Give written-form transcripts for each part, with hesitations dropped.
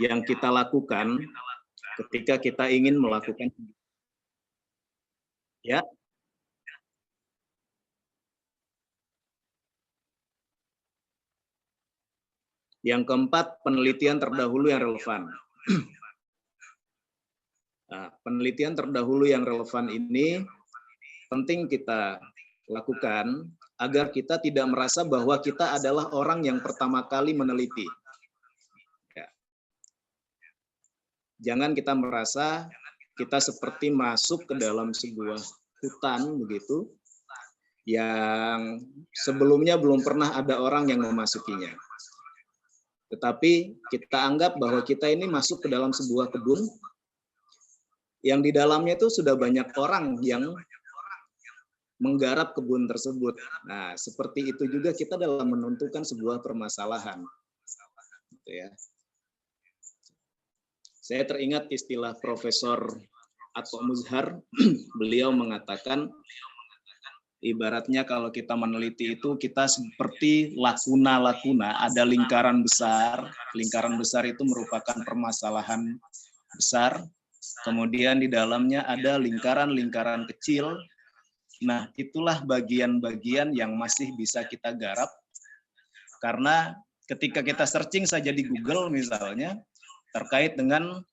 yang kita lakukan ketika kita ingin melakukan, ya. Yang keempat, penelitian terdahulu yang relevan. Nah, penelitian terdahulu yang relevan ini penting kita lakukan agar kita tidak merasa bahwa kita adalah orang yang pertama kali meneliti. Ya. Jangan kita merasa kita seperti masuk ke dalam sebuah hutan begitu, yang sebelumnya belum pernah ada orang yang memasukinya. Tetapi kita anggap bahwa kita ini masuk ke dalam sebuah kebun yang di dalamnya itu sudah banyak orang yang menggarap kebun tersebut. Nah, seperti itu juga kita dalam menentukan sebuah permasalahan. Gitu ya. Saya teringat istilah Profesor Atwa Muzhar, beliau mengatakan, ibaratnya kalau kita meneliti itu kita seperti lakuna-lakuna, ada lingkaran besar itu merupakan permasalahan besar, kemudian di dalamnya ada lingkaran-lingkaran kecil. Nah, itulah bagian-bagian yang masih bisa kita garap, karena ketika kita searching saja di Google misalnya, terkait dengan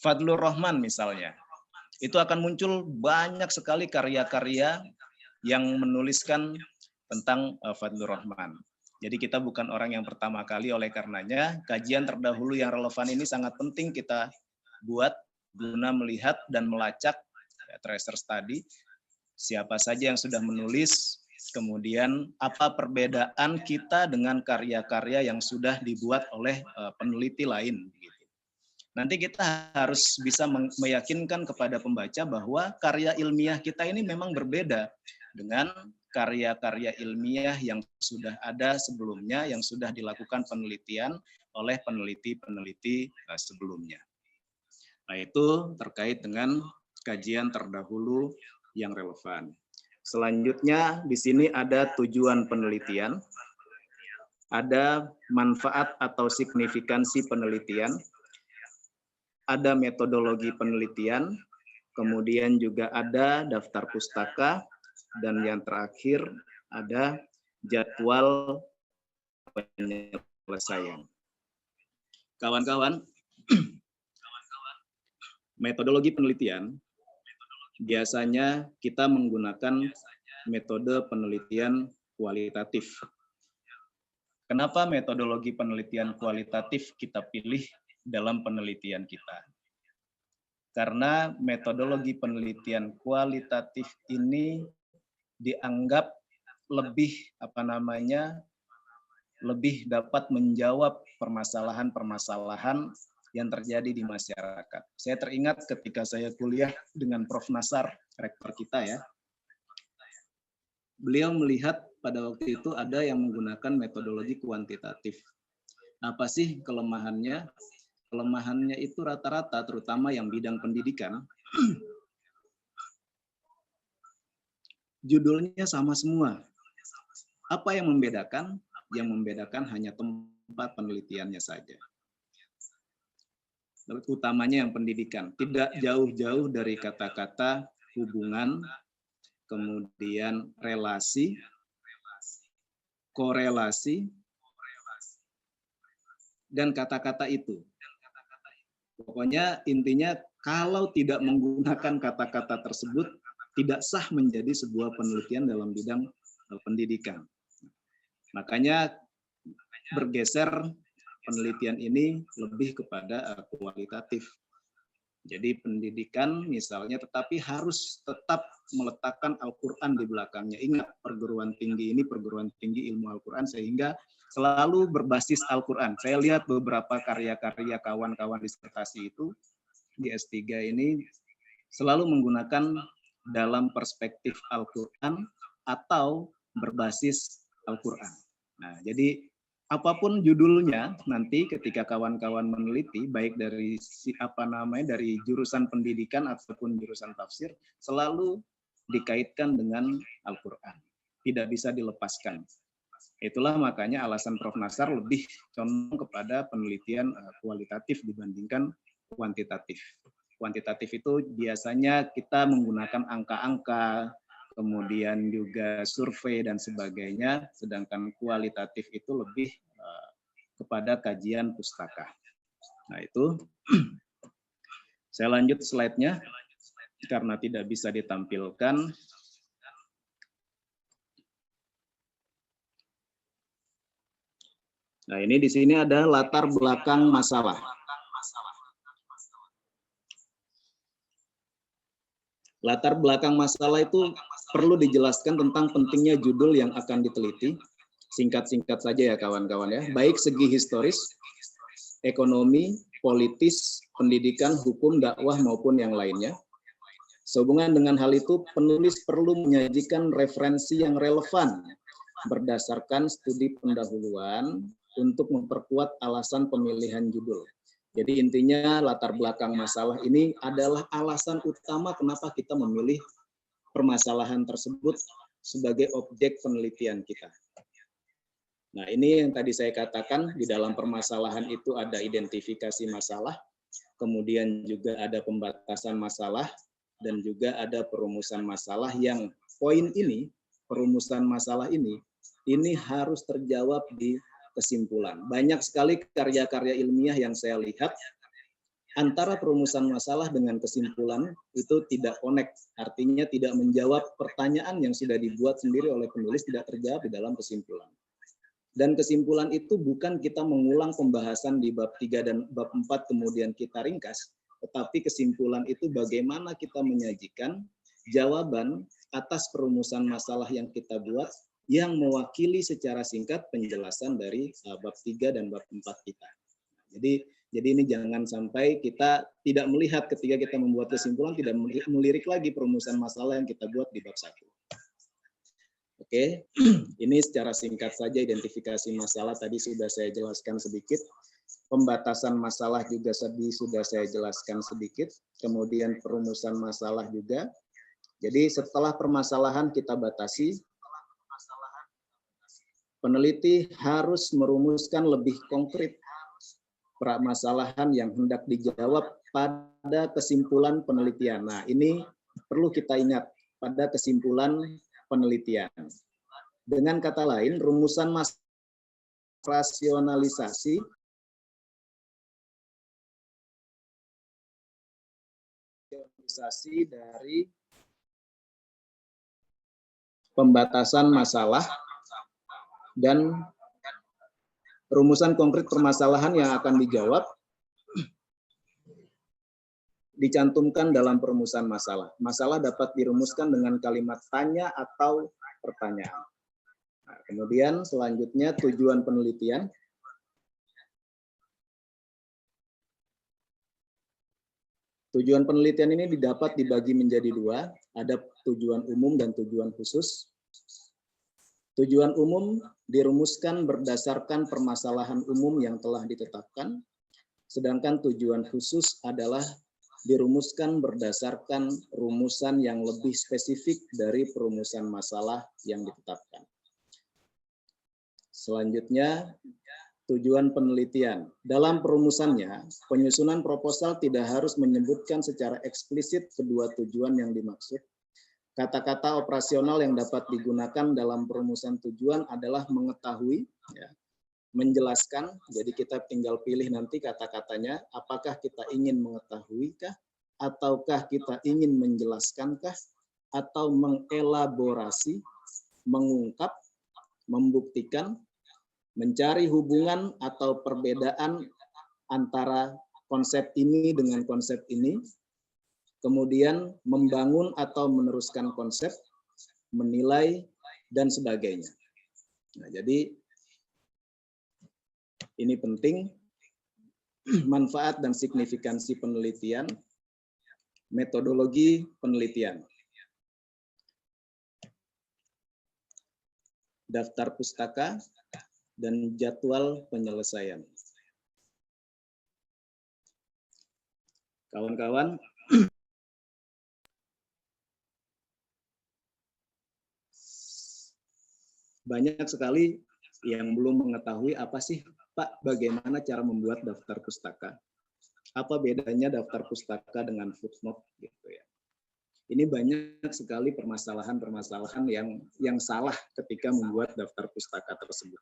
Fadlur Rahman misalnya, itu akan muncul banyak sekali karya-karya yang menuliskan tentang Fadlur Rahman. Jadi kita bukan orang yang pertama kali, oleh karenanya kajian terdahulu yang relevan ini sangat penting kita buat guna melihat dan melacak tracer study, siapa saja yang sudah menulis, kemudian apa perbedaan kita dengan karya-karya yang sudah dibuat oleh peneliti lain. Nanti kita harus bisa meyakinkan kepada pembaca bahwa karya ilmiah kita ini memang berbeda dengan karya-karya ilmiah yang sudah ada sebelumnya, yang sudah dilakukan penelitian oleh peneliti-peneliti sebelumnya. Nah, itu terkait dengan kajian terdahulu yang relevan. Selanjutnya di sini ada tujuan penelitian, ada manfaat atau signifikansi penelitian, ada metodologi penelitian, kemudian juga ada daftar pustaka, dan yang terakhir ada jadwal penyelesaian. Kawan-kawan, metodologi penelitian biasanya kita menggunakan metode penelitian kualitatif. Kenapa metodologi penelitian kualitatif kita pilih dalam penelitian kita? Karena metodologi penelitian kualitatif ini dianggap lebih dapat menjawab permasalahan-permasalahan yang terjadi di masyarakat. Saya teringat ketika saya kuliah dengan Prof. Nasar, rektor kita ya, beliau melihat pada waktu itu ada yang menggunakan metodologi kuantitatif. Apa sih kelemahannya? Kelemahannya itu rata-rata, terutama yang bidang pendidikan, judulnya sama semua. Apa yang membedakan? Yang membedakan hanya tempat penelitiannya saja. Utamanya yang pendidikan. Tidak jauh-jauh dari kata-kata hubungan, kemudian relasi, korelasi, dan kata-kata itu. Pokoknya intinya kalau tidak menggunakan kata-kata tersebut, tidak sah menjadi sebuah penelitian dalam bidang pendidikan. Makanya bergeser penelitian ini lebih kepada kualitatif. Jadi pendidikan misalnya, tetapi harus tetap meletakkan Al-Quran di belakangnya. Ingat, perguruan tinggi ini perguruan tinggi ilmu Al-Quran, sehingga selalu berbasis Al-Quran. Saya lihat beberapa karya-karya kawan-kawan disertasi itu di S3 ini selalu menggunakan dalam perspektif Al-Quran atau berbasis Al-Quran. Nah, jadi apapun judulnya nanti ketika kawan-kawan meneliti, baik dari dari jurusan pendidikan ataupun jurusan tafsir, selalu dikaitkan dengan Al-Quran. Tidak bisa dilepaskan. Itulah makanya alasan Prof. Nasar lebih condong kepada penelitian kualitatif dibandingkan kuantitatif. Kuantitatif itu biasanya kita menggunakan angka-angka, kemudian juga survei dan sebagainya, sedangkan kualitatif itu lebih kepada kajian pustaka. Nah itu, saya lanjut slide-nya, karena tidak bisa ditampilkan. Nah ini di sini ada latar belakang masalah. Latar belakang masalah itu perlu dijelaskan tentang pentingnya judul yang akan diteliti. Singkat-singkat saja ya kawan-kawan ya. Baik segi historis, ekonomi, politis, pendidikan, hukum, dakwah maupun yang lainnya. Sehubungan dengan hal itu, penulis perlu menyajikan referensi yang relevan berdasarkan studi pendahuluan untuk memperkuat alasan pemilihan judul. Jadi intinya latar belakang masalah ini adalah alasan utama kenapa kita memilih permasalahan tersebut sebagai objek penelitian kita. Nah ini yang tadi saya katakan, di dalam permasalahan itu ada identifikasi masalah, kemudian juga ada pembatasan masalah, dan juga ada perumusan masalah yang poin ini, perumusan masalah ini harus terjawab di kesimpulan. Banyak sekali karya-karya ilmiah yang saya lihat, antara perumusan masalah dengan kesimpulan itu tidak connect, artinya tidak menjawab pertanyaan yang sudah dibuat sendiri oleh penulis, tidak terjawab di dalam kesimpulan. Dan kesimpulan itu bukan kita mengulang pembahasan di bab 3 dan bab 4 kemudian kita ringkas, tetapi kesimpulan itu bagaimana kita menyajikan jawaban atas perumusan masalah yang kita buat yang mewakili secara singkat penjelasan dari bab 3 dan bab 4 kita. Jadi ini jangan sampai kita tidak melihat ketika kita membuat kesimpulan, tidak melirik lagi perumusan masalah yang kita buat di bab 1. Oke, ini secara singkat saja identifikasi masalah tadi sudah saya jelaskan sedikit. Pembatasan masalah juga tadi sudah saya jelaskan sedikit. Kemudian perumusan masalah juga. Jadi setelah permasalahan kita batasi, peneliti harus merumuskan lebih konkret permasalahan yang hendak dijawab pada kesimpulan penelitian. Nah, ini perlu kita ingat pada kesimpulan penelitian. Dengan kata lain, rumusan rasionalisasi dari pembatasan masalah dan rumusan konkret permasalahan yang akan dijawab dicantumkan dalam perumusan masalah. Masalah dapat dirumuskan dengan kalimat tanya atau pertanyaan. Nah, kemudian selanjutnya tujuan penelitian. Tujuan penelitian ini didapat dibagi menjadi dua, ada tujuan umum dan tujuan khusus. Tujuan umum dirumuskan berdasarkan permasalahan umum yang telah ditetapkan, sedangkan tujuan khusus adalah dirumuskan berdasarkan rumusan yang lebih spesifik dari perumusan masalah yang ditetapkan. Selanjutnya, tujuan penelitian. Dalam perumusannya, penyusunan proposal tidak harus menyebutkan secara eksplisit kedua tujuan yang dimaksud. Kata-kata operasional yang dapat digunakan dalam perumusan tujuan adalah mengetahui, ya, menjelaskan, jadi kita tinggal pilih nanti kata-katanya, apakah kita ingin mengetahuikah, ataukah kita ingin menjelaskankah, atau mengelaborasi, mengungkap, membuktikan, mencari hubungan atau perbedaan antara konsep ini dengan konsep ini, kemudian membangun atau meneruskan konsep, menilai, dan sebagainya. Nah, jadi ini penting, manfaat dan signifikansi penelitian, metodologi penelitian. Daftar pustaka dan jadwal penyelesaian. Kawan-kawan, banyak sekali yang belum mengetahui apa sih Pak, bagaimana cara membuat daftar pustaka? Apa bedanya daftar pustaka dengan footnote gitu ya. Ini banyak sekali permasalahan-permasalahan yang salah ketika membuat daftar pustaka tersebut.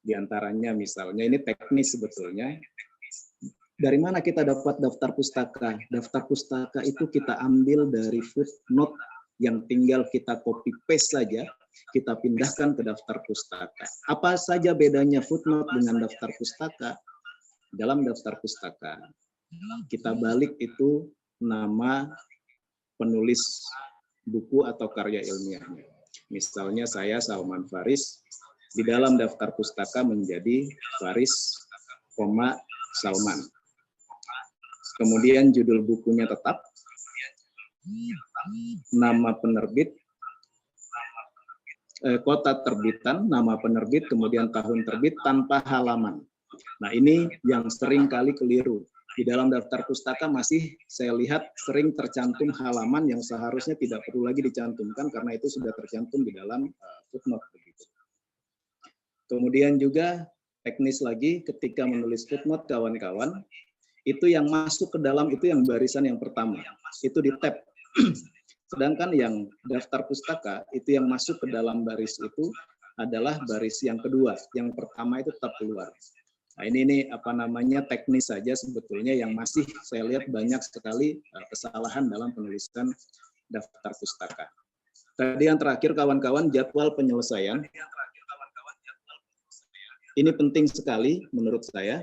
Di antaranya misalnya ini teknis sebetulnya. Dari mana kita dapat daftar pustaka? Daftar pustaka itu kita ambil dari footnote yang tinggal kita copy paste saja, kita pindahkan ke daftar pustaka. Apa saja bedanya footnote dengan daftar pustaka? Dalam daftar pustaka, kita balik itu nama penulis buku atau karya ilmiahnya. Misalnya saya Salman Faris, di dalam daftar pustaka menjadi Faris, Salman. Kemudian judul bukunya tetap, nama penerbit, kota terbitan, nama penerbit, kemudian tahun terbit tanpa halaman. Nah ini yang sering kali keliru. Di dalam daftar pustaka masih saya lihat sering tercantum halaman yang seharusnya tidak perlu lagi dicantumkan karena itu sudah tercantum di dalam footnote. Kemudian juga teknis lagi ketika menulis footnote kawan-kawan, itu yang masuk ke dalam itu yang barisan yang pertama, itu di tab. Sedangkan yang daftar pustaka itu yang masuk ke dalam baris itu adalah baris yang kedua, yang pertama itu tetap keluar. Nah ini apa namanya teknis saja sebetulnya yang masih saya lihat banyak sekali kesalahan dalam penulisan daftar pustaka. Tadi yang terakhir kawan-kawan jadwal penyelesaian. Ini penting sekali menurut saya.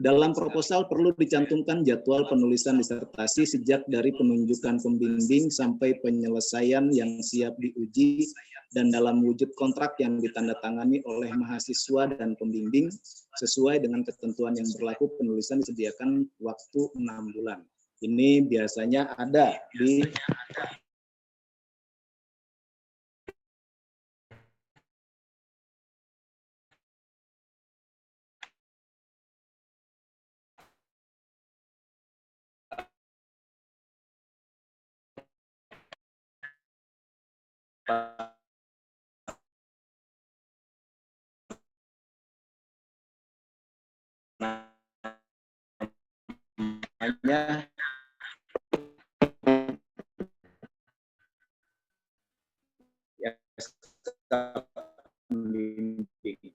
Dalam proposal perlu dicantumkan jadwal penulisan disertasi sejak dari penunjukan pembimbing sampai penyelesaian yang siap diuji dan dalam wujud kontrak yang ditandatangani oleh mahasiswa dan pembimbing sesuai dengan ketentuan yang berlaku. Penulisan disediakan waktu 6 bulan. Ini biasanya ada di namanya pembimbing.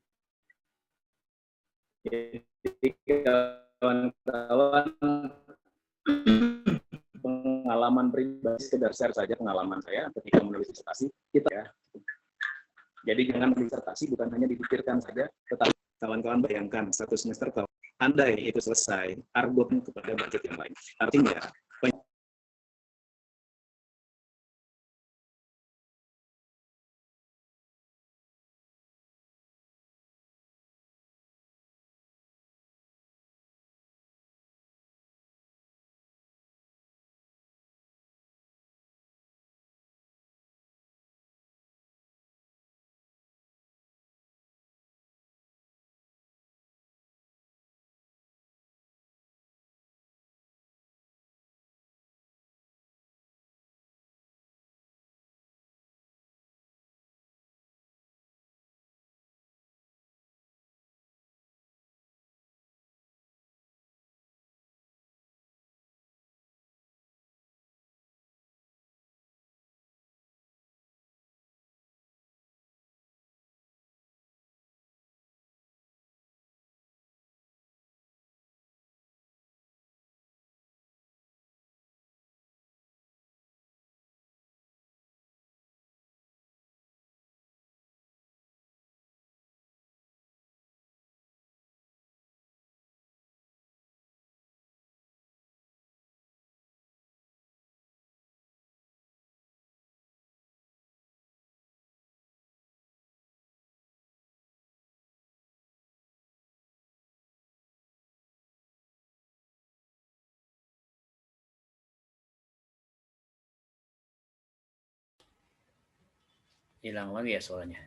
Jadi kawan-kawan pengalaman pribadi sekedar share saja pengalaman saya ketika menulis disertasi kita ya. Jadi jangan disertasi bukan hanya dipikirkan saja, tetapi kawan-kawan bayangkan satu semester kalau andai itu selesai, argot kepada budget yang lain. Artinya Hilang lagi ya suaranya.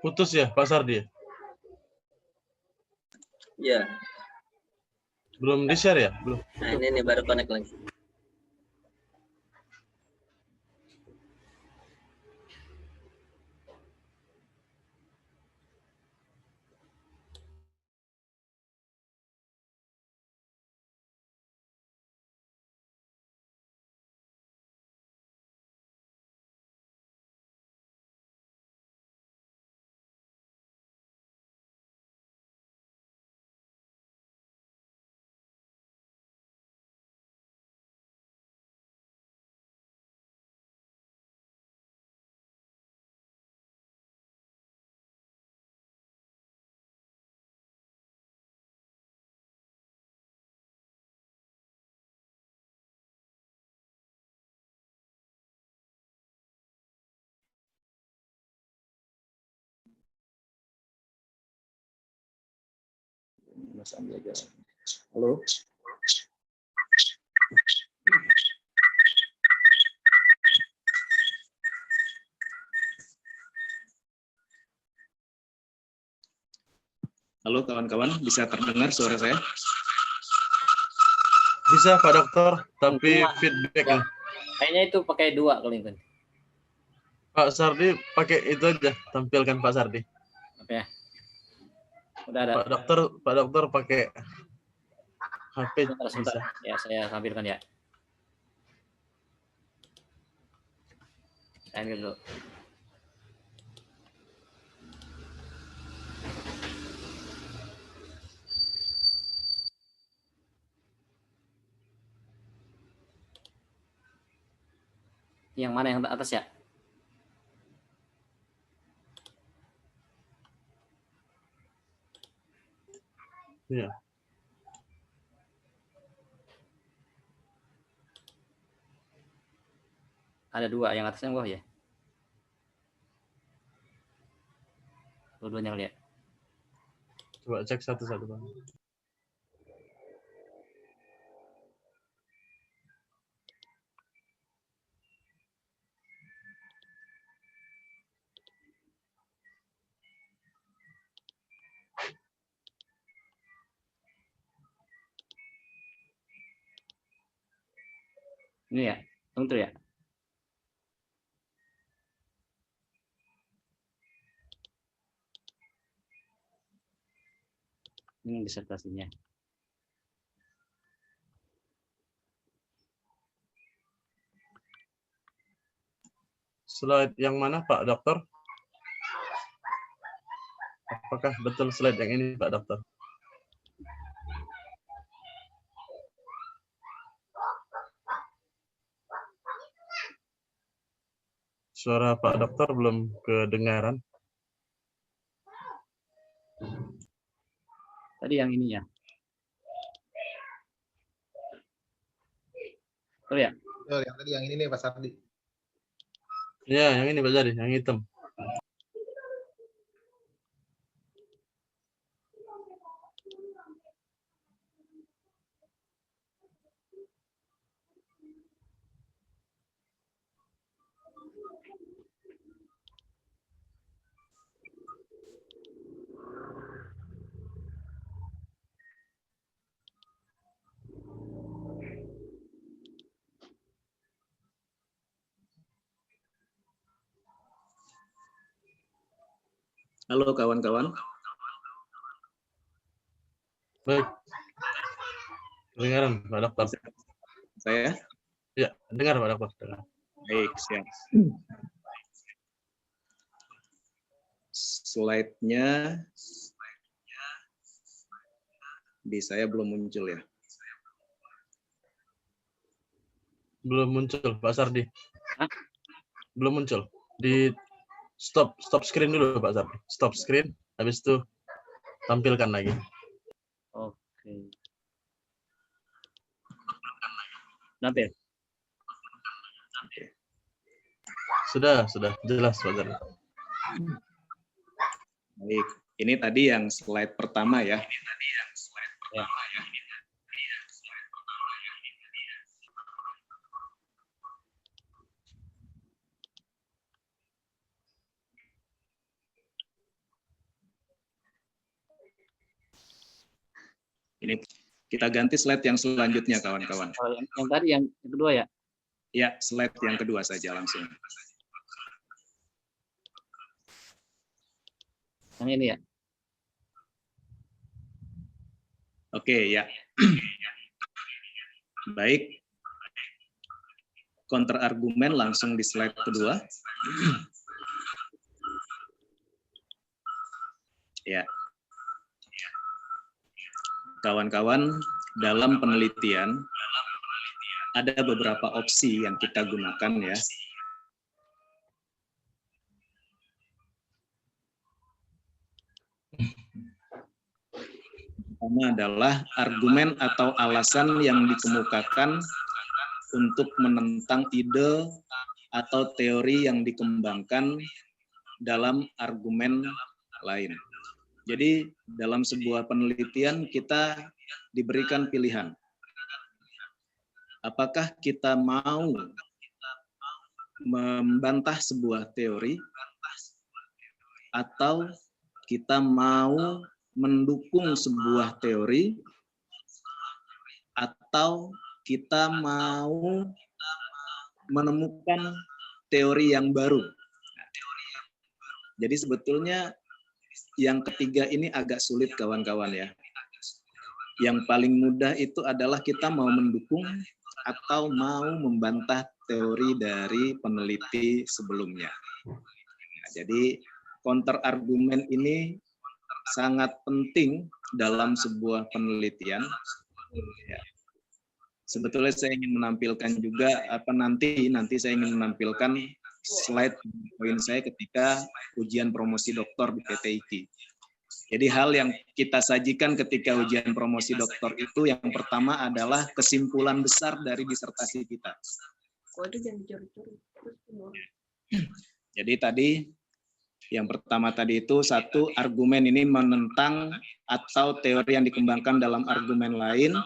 Putus ya, Pak Sardi? Iya. Belum di-share ya? Belum. Nah, ini nih baru connect lagi. Mas Andi aja. Halo. Halo kawan-kawan, bisa terdengar suara saya? Bisa Pak Dokter, tapi feedback Ya. Kayaknya itu pakai 2 kali kan. Pak Sardi pakai itu aja, tampilkan Pak Sardi. Apa ya? Udah ada. Pak Dokter pakai HP Sebentar. bisa. Ya, saya tampilkan ya. Saya ambil dulu. Yang mana yang atas ya? Iya. Ada 2, yang atasnya bawah ya? Dua-duanya kali ya? Coba cek satu-satu Pak. Ini ya? Untuk ya? Ini disertasinya. Slide yang mana Pak Dokter? Apakah betul slide yang ini Pak Dokter? Suara Pak Dokter belum kedengaran. Tadi yang ini ya? Oh ya? Oh, yang tadi yang ini nih Pak Sardi. Ya, yang ini Pak Sardi, yang hitam. Halo kawan-kawan. Baik. Kedengaran Pak Dokter. Saya? Ya, dengar Pak Dokter. Dengar. Baik, siap. Slide-nya di saya belum muncul ya. Belum muncul Pak Sardi. Hah? Belum muncul. Di stop screen dulu Pak Sardi. Stop screen, habis itu tampilkan lagi. Oke. Nampil. Sudah jelas Pak Sardi. Baik, ini tadi yang slide pertama ya. Ya. Kita ganti slide yang selanjutnya, kawan-kawan. Oh, yang tadi yang kedua ya? Ya, slide yang kedua saja langsung. Yang ini ya? Oke, ya. Baik. Counter argumen langsung di slide kedua. Ya. Kawan-kawan, dalam penelitian ada beberapa opsi yang kita gunakan ya. Pertama adalah argumen atau alasan yang dikemukakan untuk menentang ide atau teori yang dikembangkan dalam argumen lain. Jadi dalam sebuah penelitian kita diberikan pilihan. Apakah kita mau membantah sebuah teori atau kita mau mendukung sebuah teori atau kita mau menemukan teori yang baru. Jadi sebetulnya yang ketiga ini agak sulit, kawan-kawan ya. Yang paling mudah itu adalah kita mau mendukung atau mau membantah teori dari peneliti sebelumnya. Nah, jadi counter argumen ini sangat penting dalam sebuah penelitian. Ya. Sebetulnya saya ingin menampilkan juga nanti saya ingin menampilkan slide poin saya ketika ujian promosi doktor di PTIK. Jadi hal yang kita sajikan ketika ujian promosi doktor itu yang pertama adalah kesimpulan besar dari disertasi kita. Jadi tadi yang pertama tadi itu satu, argumen ini menentang atau teori yang dikembangkan dalam argumen lain.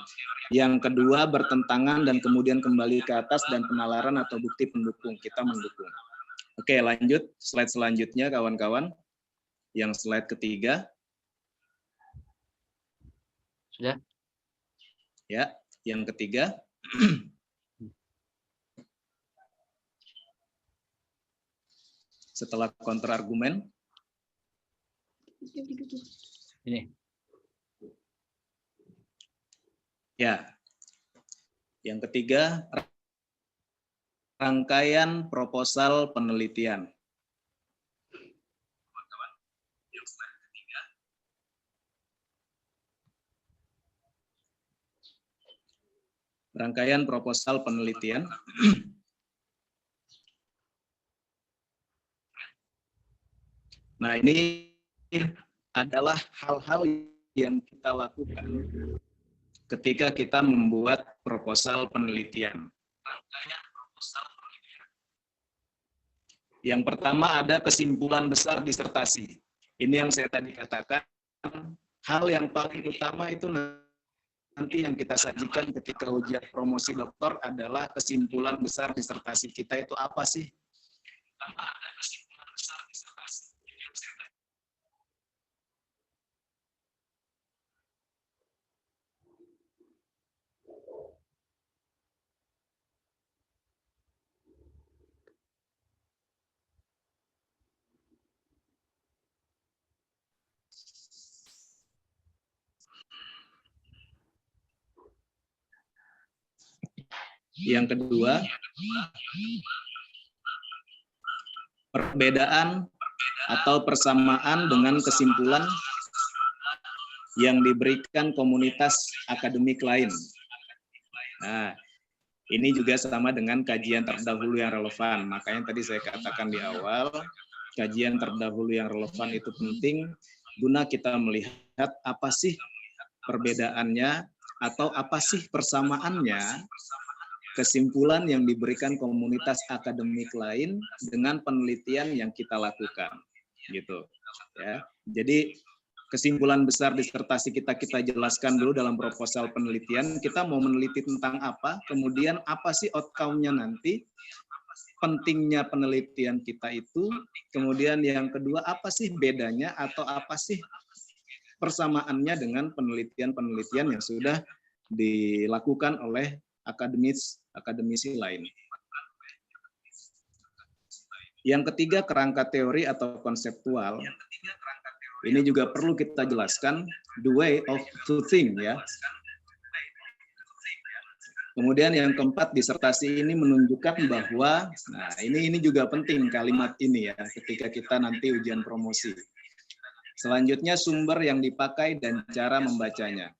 Yang kedua, bertentangan dan kemudian kembali ke atas dan penalaran atau bukti pendukung. Kita mendukung. Oke, lanjut. Slide selanjutnya, kawan-kawan. Yang slide ketiga. Sudah? Ya, yang ketiga. Setelah counter argumen. Ini. Ya. Yang ketiga, rangkaian proposal penelitian. Rangkaian proposal penelitian. Nah, ini adalah hal-hal yang kita lakukan ketika kita membuat proposal penelitian. Yang pertama ada kesimpulan besar disertasi. Ini yang saya tadi katakan, hal yang paling utama itu nanti yang kita sajikan ketika ujian promosi doktor adalah kesimpulan besar disertasi kita itu apa sih? Yang kedua, perbedaan atau persamaan dengan kesimpulan yang diberikan komunitas akademik lain. Nah, ini juga sama dengan kajian terdahulu yang relevan. Makanya tadi saya katakan di awal, kajian terdahulu yang relevan itu penting guna kita melihat apa sih perbedaannya atau apa sih persamaannya kesimpulan yang diberikan komunitas akademik lain dengan penelitian yang kita lakukan, gitu. Ya, jadi kesimpulan besar disertasi kita jelaskan dulu dalam proposal penelitian. Kita mau meneliti tentang apa, kemudian apa sih outcome-nya nanti, pentingnya penelitian kita itu, kemudian yang kedua apa sih bedanya atau apa sih persamaannya dengan penelitian-penelitian yang sudah dilakukan oleh akademisi lain. Yang ketiga, kerangka teori atau konseptual. Ini juga perlu kita jelaskan, the way of to think ya. Kemudian yang keempat, disertasi ini menunjukkan bahwa, nah ini juga penting kalimat ini ya, ketika kita nanti ujian promosi. Selanjutnya sumber yang dipakai dan cara membacanya.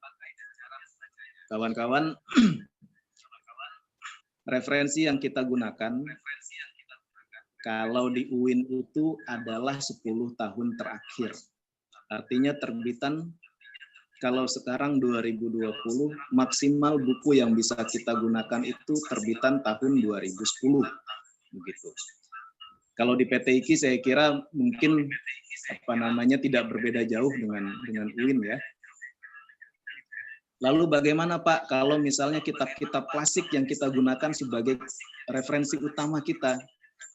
Kawan-kawan, referensi yang kita gunakan, kalau di UIN itu adalah 10 tahun terakhir. Artinya terbitan, kalau sekarang 2020, maksimal buku yang bisa kita gunakan itu terbitan tahun 2010. Begitu. Kalau di PTIQ saya kira mungkin tidak berbeda jauh dengan UIN ya. Lalu bagaimana Pak kalau misalnya kitab-kitab klasik yang kita gunakan sebagai referensi utama kita?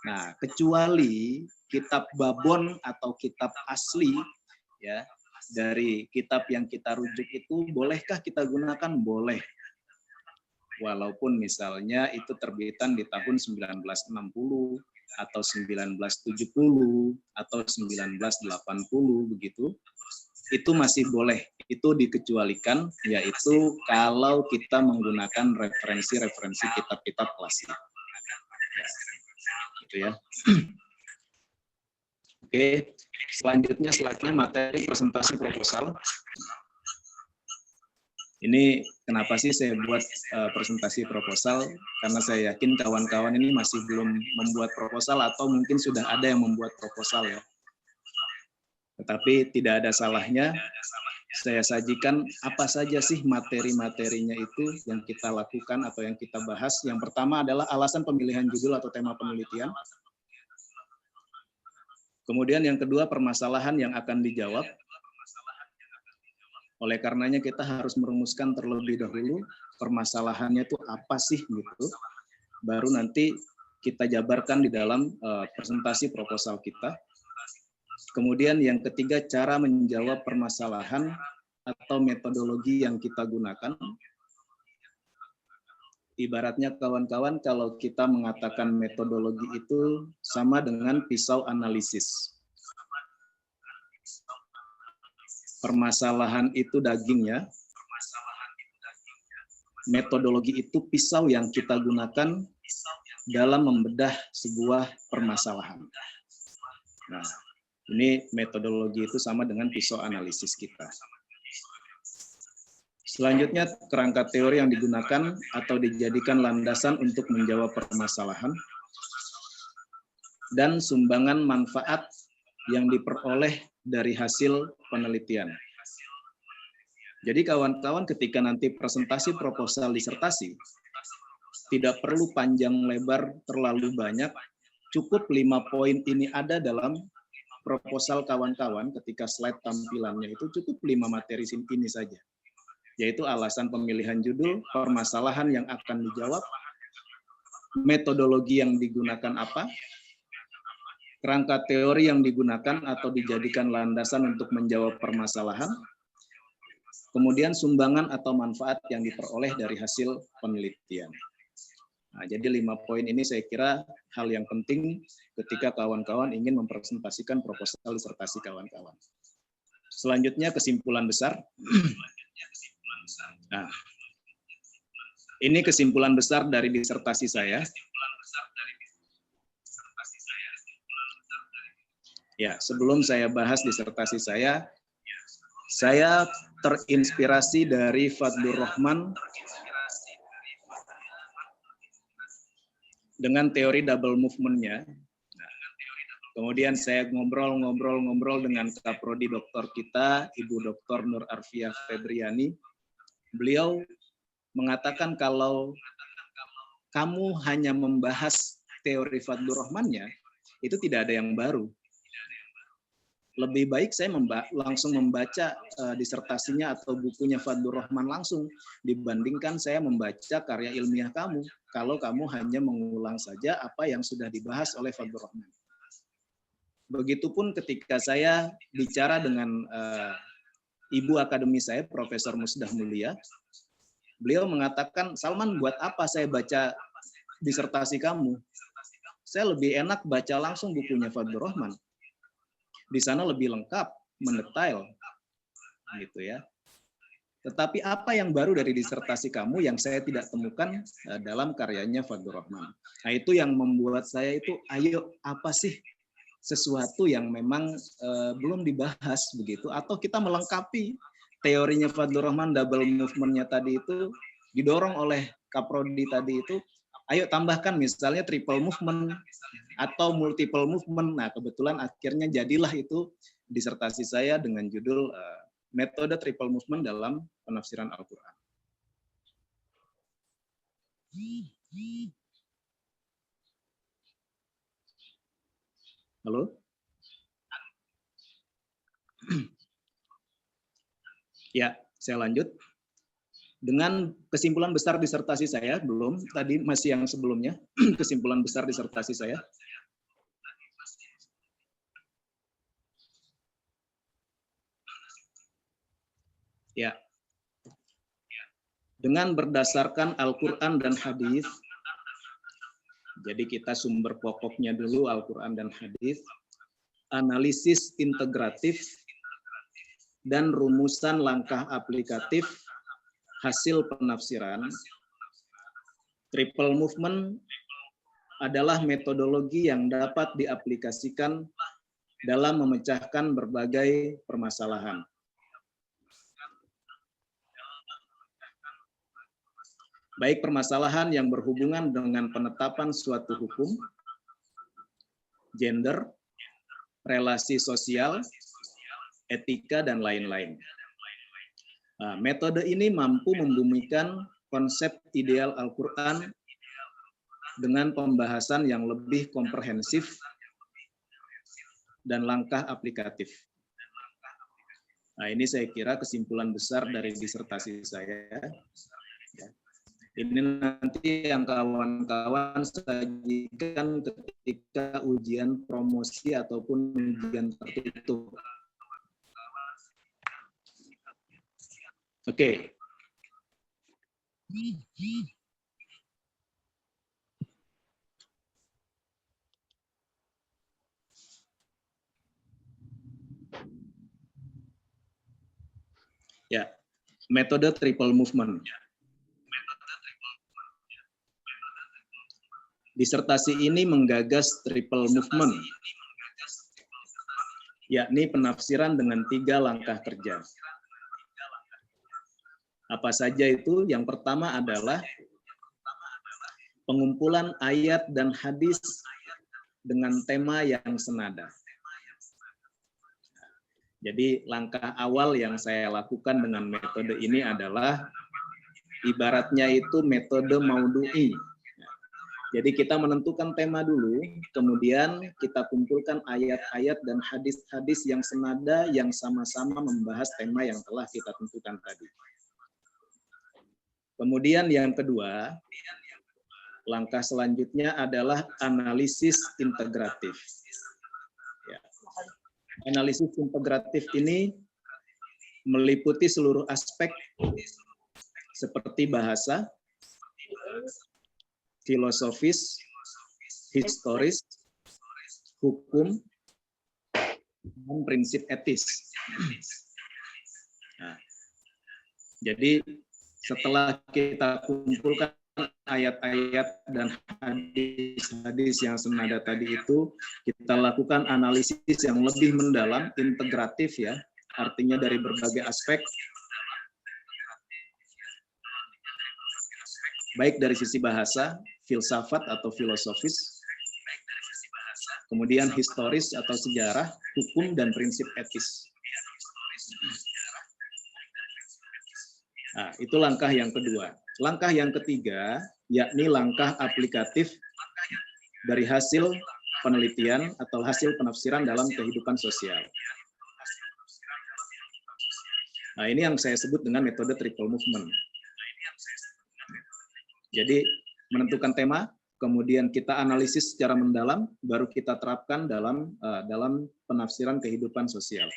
Nah, kecuali kitab babon atau kitab asli ya, dari kitab yang kita rujuk itu, bolehkah kita gunakan? Boleh. Walaupun misalnya itu terbitan di tahun 1960 atau 1970 atau 1980 begitu, itu masih boleh. Itu dikecualikan, yaitu kalau kita menggunakan referensi-referensi kitab-kitab klasik. Gitu ya. Oke, selanjutnya slide-nya materi presentasi proposal. Ini kenapa sih saya buat presentasi proposal? Karena saya yakin kawan-kawan ini masih belum membuat proposal atau mungkin sudah ada yang membuat proposal ya. Tetapi tidak ada salahnya saya sajikan apa saja sih materi-materinya itu yang kita lakukan atau yang kita bahas. Yang pertama adalah alasan pemilihan judul atau tema penelitian. Kemudian yang kedua, permasalahan yang akan dijawab. Oleh karenanya kita harus merumuskan terlebih dahulu permasalahannya itu apa sih gitu. Baru nanti kita jabarkan di dalam presentasi proposal kita. Kemudian yang ketiga, cara menjawab permasalahan atau metodologi yang kita gunakan. Ibaratnya kawan-kawan kalau kita mengatakan metodologi itu sama dengan pisau analisis. Permasalahan itu dagingnya. Metodologi itu pisau yang kita gunakan dalam membedah sebuah permasalahan. Nah, ini metodologi itu sama dengan pisau analisis kita. Selanjutnya, kerangka teori yang digunakan atau dijadikan landasan untuk menjawab permasalahan dan sumbangan manfaat yang diperoleh dari hasil penelitian. Jadi kawan-kawan ketika nanti presentasi proposal disertasi, tidak perlu panjang lebar terlalu banyak, cukup 5 poin ini ada dalam proposal kawan-kawan ketika slide tampilannya itu cukup 5 materi ini saja. Yaitu alasan pemilihan judul, permasalahan yang akan dijawab, metodologi yang digunakan apa, kerangka teori yang digunakan atau dijadikan landasan untuk menjawab permasalahan, kemudian sumbangan atau manfaat yang diperoleh dari hasil penelitian. Nah, jadi 5 poin ini saya kira hal yang penting ketika kawan-kawan ingin mempresentasikan proposal disertasi kawan-kawan. Selanjutnya kesimpulan besar. Nah, ini kesimpulan besar dari disertasi saya. Ya, sebelum saya bahas disertasi saya terinspirasi dari Fadlur Rahman dengan teori double movement-nya. Kemudian saya ngobrol dengan Kaprodi Doktor kita, Ibu Dr. Nur Arfiah Febriani. Beliau mengatakan kalau kamu hanya membahas teori Fadlur Rahman-nya, itu tidak ada yang baru. Lebih baik saya langsung membaca disertasinya atau bukunya Fadlur Rahman langsung, dibandingkan saya membaca karya ilmiah kamu, kalau kamu hanya mengulang saja apa yang sudah dibahas oleh Fadlur Rahman. Begitupun ketika saya bicara dengan Ibu akademi saya, Profesor Musdah Mulia, beliau mengatakan, Salman, buat apa saya baca disertasi kamu? Saya lebih enak baca langsung bukunya Fadlur Rahman. Di sana lebih lengkap, mendetail, gitu ya. Tetapi apa yang baru dari disertasi kamu yang saya tidak temukan dalam karyanya Fadlur Rahman? Nah, itu yang membuat saya itu, ayo apa sih sesuatu yang memang belum dibahas begitu, atau kita melengkapi teorinya Fadlur Rahman, double movement-nya tadi itu didorong oleh Kaprodi tadi itu, ayo tambahkan misalnya triple movement atau multiple movement. Nah, kebetulan akhirnya jadilah itu disertasi saya dengan judul metode triple movement dalam penafsiran Al-Quran. Halo? Ya, saya lanjut. Dengan kesimpulan besar disertasi saya, belum, tadi masih yang sebelumnya, kesimpulan besar disertasi saya. Ya. Dengan berdasarkan Al-Quran dan hadis, jadi kita sumber pokoknya dulu Al-Quran dan hadis, analisis integratif, dan rumusan langkah aplikatif hasil penafsiran. Triple movement adalah metodologi yang dapat diaplikasikan dalam memecahkan berbagai permasalahan. Baik permasalahan yang berhubungan dengan penetapan suatu hukum, gender, relasi sosial, etika, dan lain-lain. Nah, metode ini mampu membumikan konsep ideal Al-Quran dengan pembahasan yang lebih komprehensif dan langkah aplikatif. Nah, ini saya kira kesimpulan besar dari disertasi saya. Ini nanti yang kawan-kawan sajikan ketika ujian promosi ataupun ujian tertutup. Oke. Ya, metode triple movement. Disertasi ini menggagas triple movement, yakni penafsiran dengan 3 langkah kerja. Apa saja itu? Yang pertama adalah pengumpulan ayat dan hadis dengan tema yang senada. Jadi langkah awal yang saya lakukan dengan metode ini adalah ibaratnya itu metode maudu'i. Jadi kita menentukan tema dulu, kemudian kita kumpulkan ayat-ayat dan hadis-hadis yang senada yang sama-sama membahas tema yang telah kita tentukan tadi. Kemudian yang kedua, langkah selanjutnya adalah analisis integratif. Ya. Analisis integratif ini meliputi seluruh aspek seperti bahasa, filosofis, historis, hukum, dan prinsip etis. Nah, jadi setelah kita kumpulkan ayat-ayat dan hadis-hadis yang senada tadi itu, kita lakukan analisis yang lebih mendalam, integratif ya, artinya dari berbagai aspek, baik dari sisi bahasa, filsafat atau filosofis, kemudian historis atau sejarah, hukum, dan prinsip etis. Nah, itu langkah yang kedua. Langkah yang ketiga, yakni langkah aplikatif dari hasil penelitian atau hasil penafsiran dalam kehidupan sosial. Nah, ini yang saya sebut dengan metode triple movement. Jadi, menentukan tema, kemudian kita analisis secara mendalam, baru kita terapkan dalam penafsiran kehidupan sosial.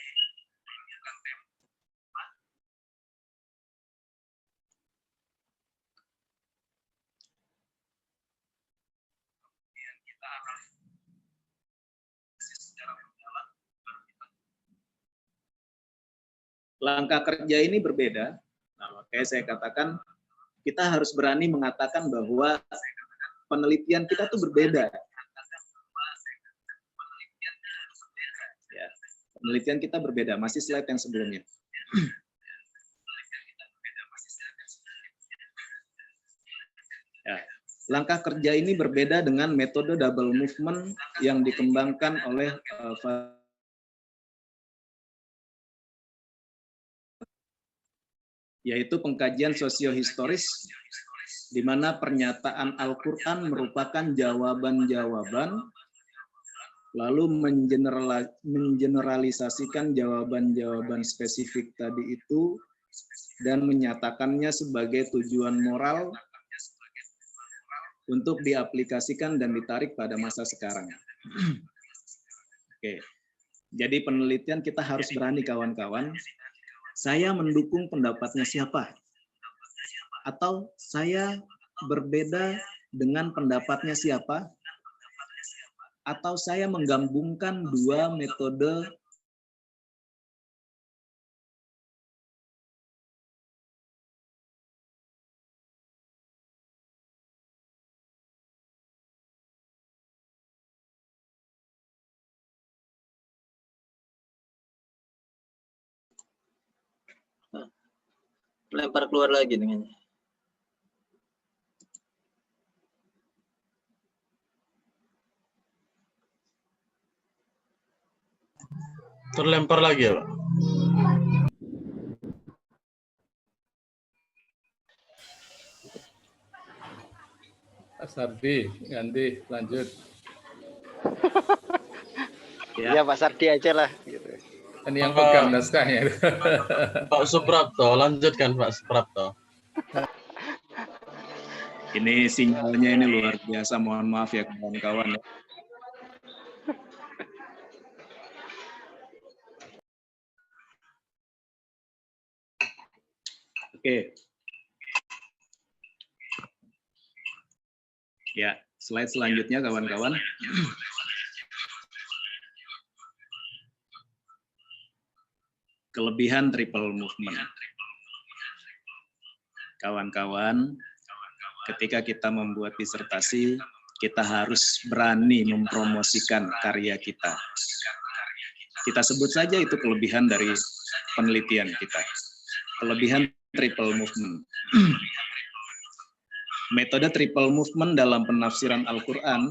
Langkah kerja ini berbeda. Nah, makanya saya katakan kita harus berani mengatakan bahwa penelitian kita tuh berbeda. Ya, penelitian kita berbeda. Masih slide yang sebelumnya. Ya, langkah kerja ini berbeda dengan metode double movement yang dikembangkan oleh yaitu pengkajian sosiohistoris, di mana pernyataan Al-Quran merupakan jawaban-jawaban, lalu mengeneralisasikan jawaban-jawaban spesifik tadi itu, dan menyatakannya sebagai tujuan moral untuk diaplikasikan dan ditarik pada masa sekarang. Oke, jadi penelitian kita harus berani, kawan-kawan. Saya mendukung pendapatnya siapa? Atau saya berbeda dengan pendapatnya siapa? Atau saya menggabungkan dua metode Lempar keluar lagi dengan Terlempar lagi ya, Pak? Pak Sardi, ganti, lanjut. Ya Pak Sardi aja lah. Gitu. Ini yang pegang naskahnya. Pak Suprapto, lanjutkan Pak Suprapto. ini sinyalnya ini luar biasa, mohon maaf ya kawan-kawan. Oke. Ya, slide selanjutnya kawan-kawan. Kelebihan triple movement. Kawan-kawan, ketika kita membuat disertasi, kita harus berani mempromosikan karya kita. Kita sebut saja itu kelebihan dari penelitian kita. Kelebihan triple movement. Metode triple movement dalam penafsiran Al-Quran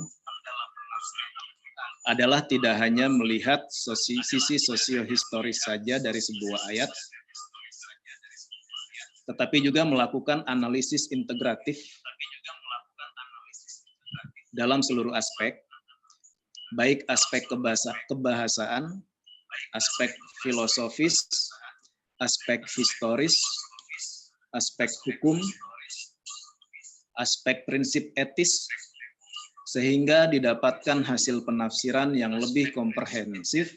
adalah tidak hanya melihat sisi sosiohistoris saja dari sebuah ayat, tetapi juga melakukan analisis integratif dalam seluruh aspek, baik aspek kebahasaan, aspek filosofis, aspek historis, aspek hukum, aspek prinsip etis, sehingga didapatkan hasil penafsiran yang lebih komprehensif.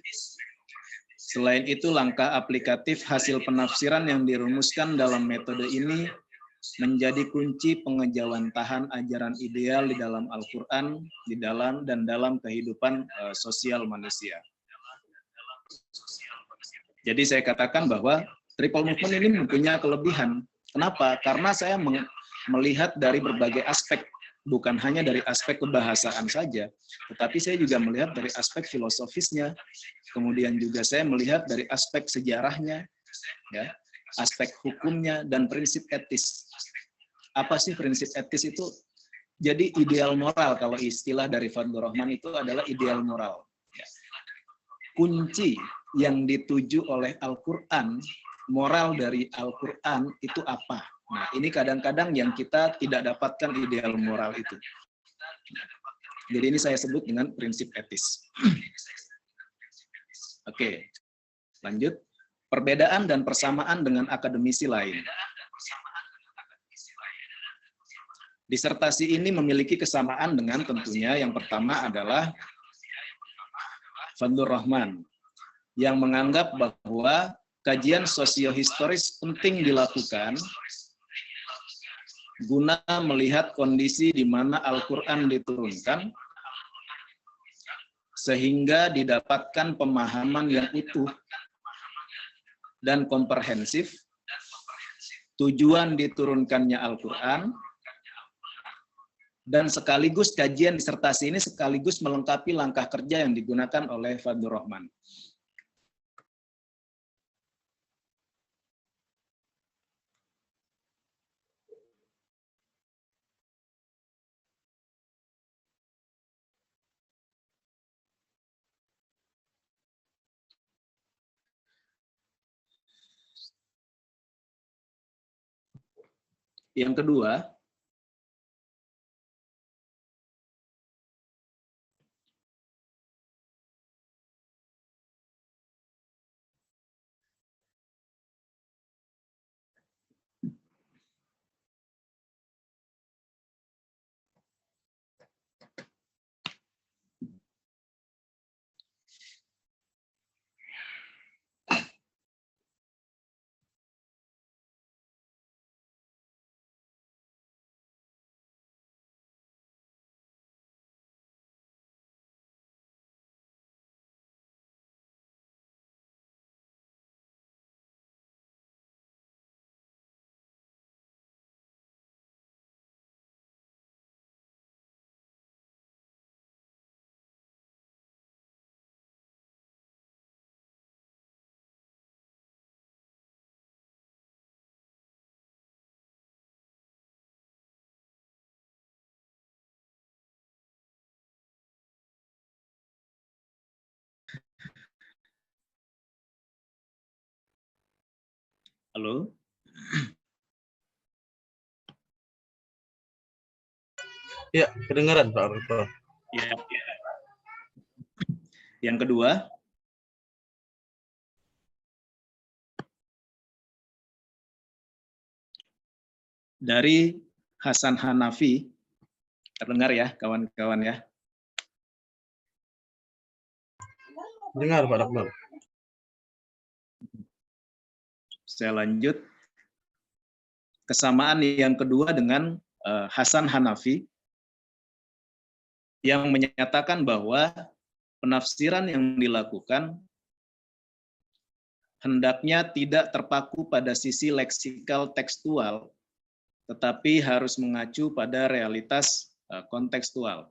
Selain itu, langkah aplikatif hasil penafsiran yang dirumuskan dalam metode ini menjadi kunci pengejawantahan ajaran ideal di dalam Al-Quran, di dalam dan dalam kehidupan sosial manusia. Jadi saya katakan bahwa triple movement ini mempunyai kelebihan. Kenapa? Karena saya melihat dari berbagai aspek, bukan hanya dari aspek kebahasaan saja, tetapi saya juga melihat dari aspek filosofisnya, kemudian juga saya melihat dari aspek sejarahnya, ya, aspek hukumnya, dan prinsip etis. Apa sih prinsip etis itu? Jadi ideal moral, kalau istilah dari Fadlur Rahman itu adalah ideal moral. Kunci yang dituju oleh Al-Quran, moral dari Al-Quran itu apa? Nah, ini kadang-kadang yang kita tidak dapatkan ideal moral itu. Jadi ini saya sebut dengan prinsip etis. Oke, lanjut. Perbedaan dan persamaan dengan akademisi lain. Disertasi ini memiliki kesamaan dengan tentunya yang pertama adalah Fadlur Rahman, yang menganggap bahwa kajian sosiohistoris penting dilakukan guna melihat kondisi di mana Al-Quran diturunkan sehingga didapatkan pemahaman yang utuh dan komprehensif tujuan diturunkannya Al-Quran, dan sekaligus kajian disertasi ini sekaligus melengkapi langkah kerja yang digunakan oleh Fadlur Rahman. Yang kedua, halo? Ya, kedengaran Pak Rektor. Ya. Yang kedua, dari Hasan Hanafi, terdengar ya kawan-kawan ya? Dengar Pak Rektor. Saya lanjut. Kesamaan yang kedua dengan Hasan Hanafi yang menyatakan bahwa penafsiran yang dilakukan hendaknya tidak terpaku pada sisi leksikal tekstual, tetapi harus mengacu pada realitas kontekstual.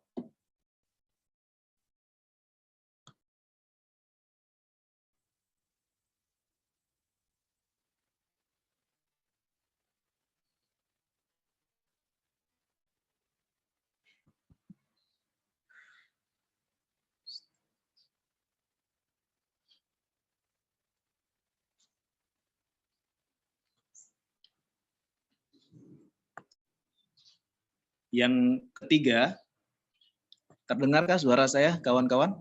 Yang ketiga, terdengarkah suara saya, kawan-kawan?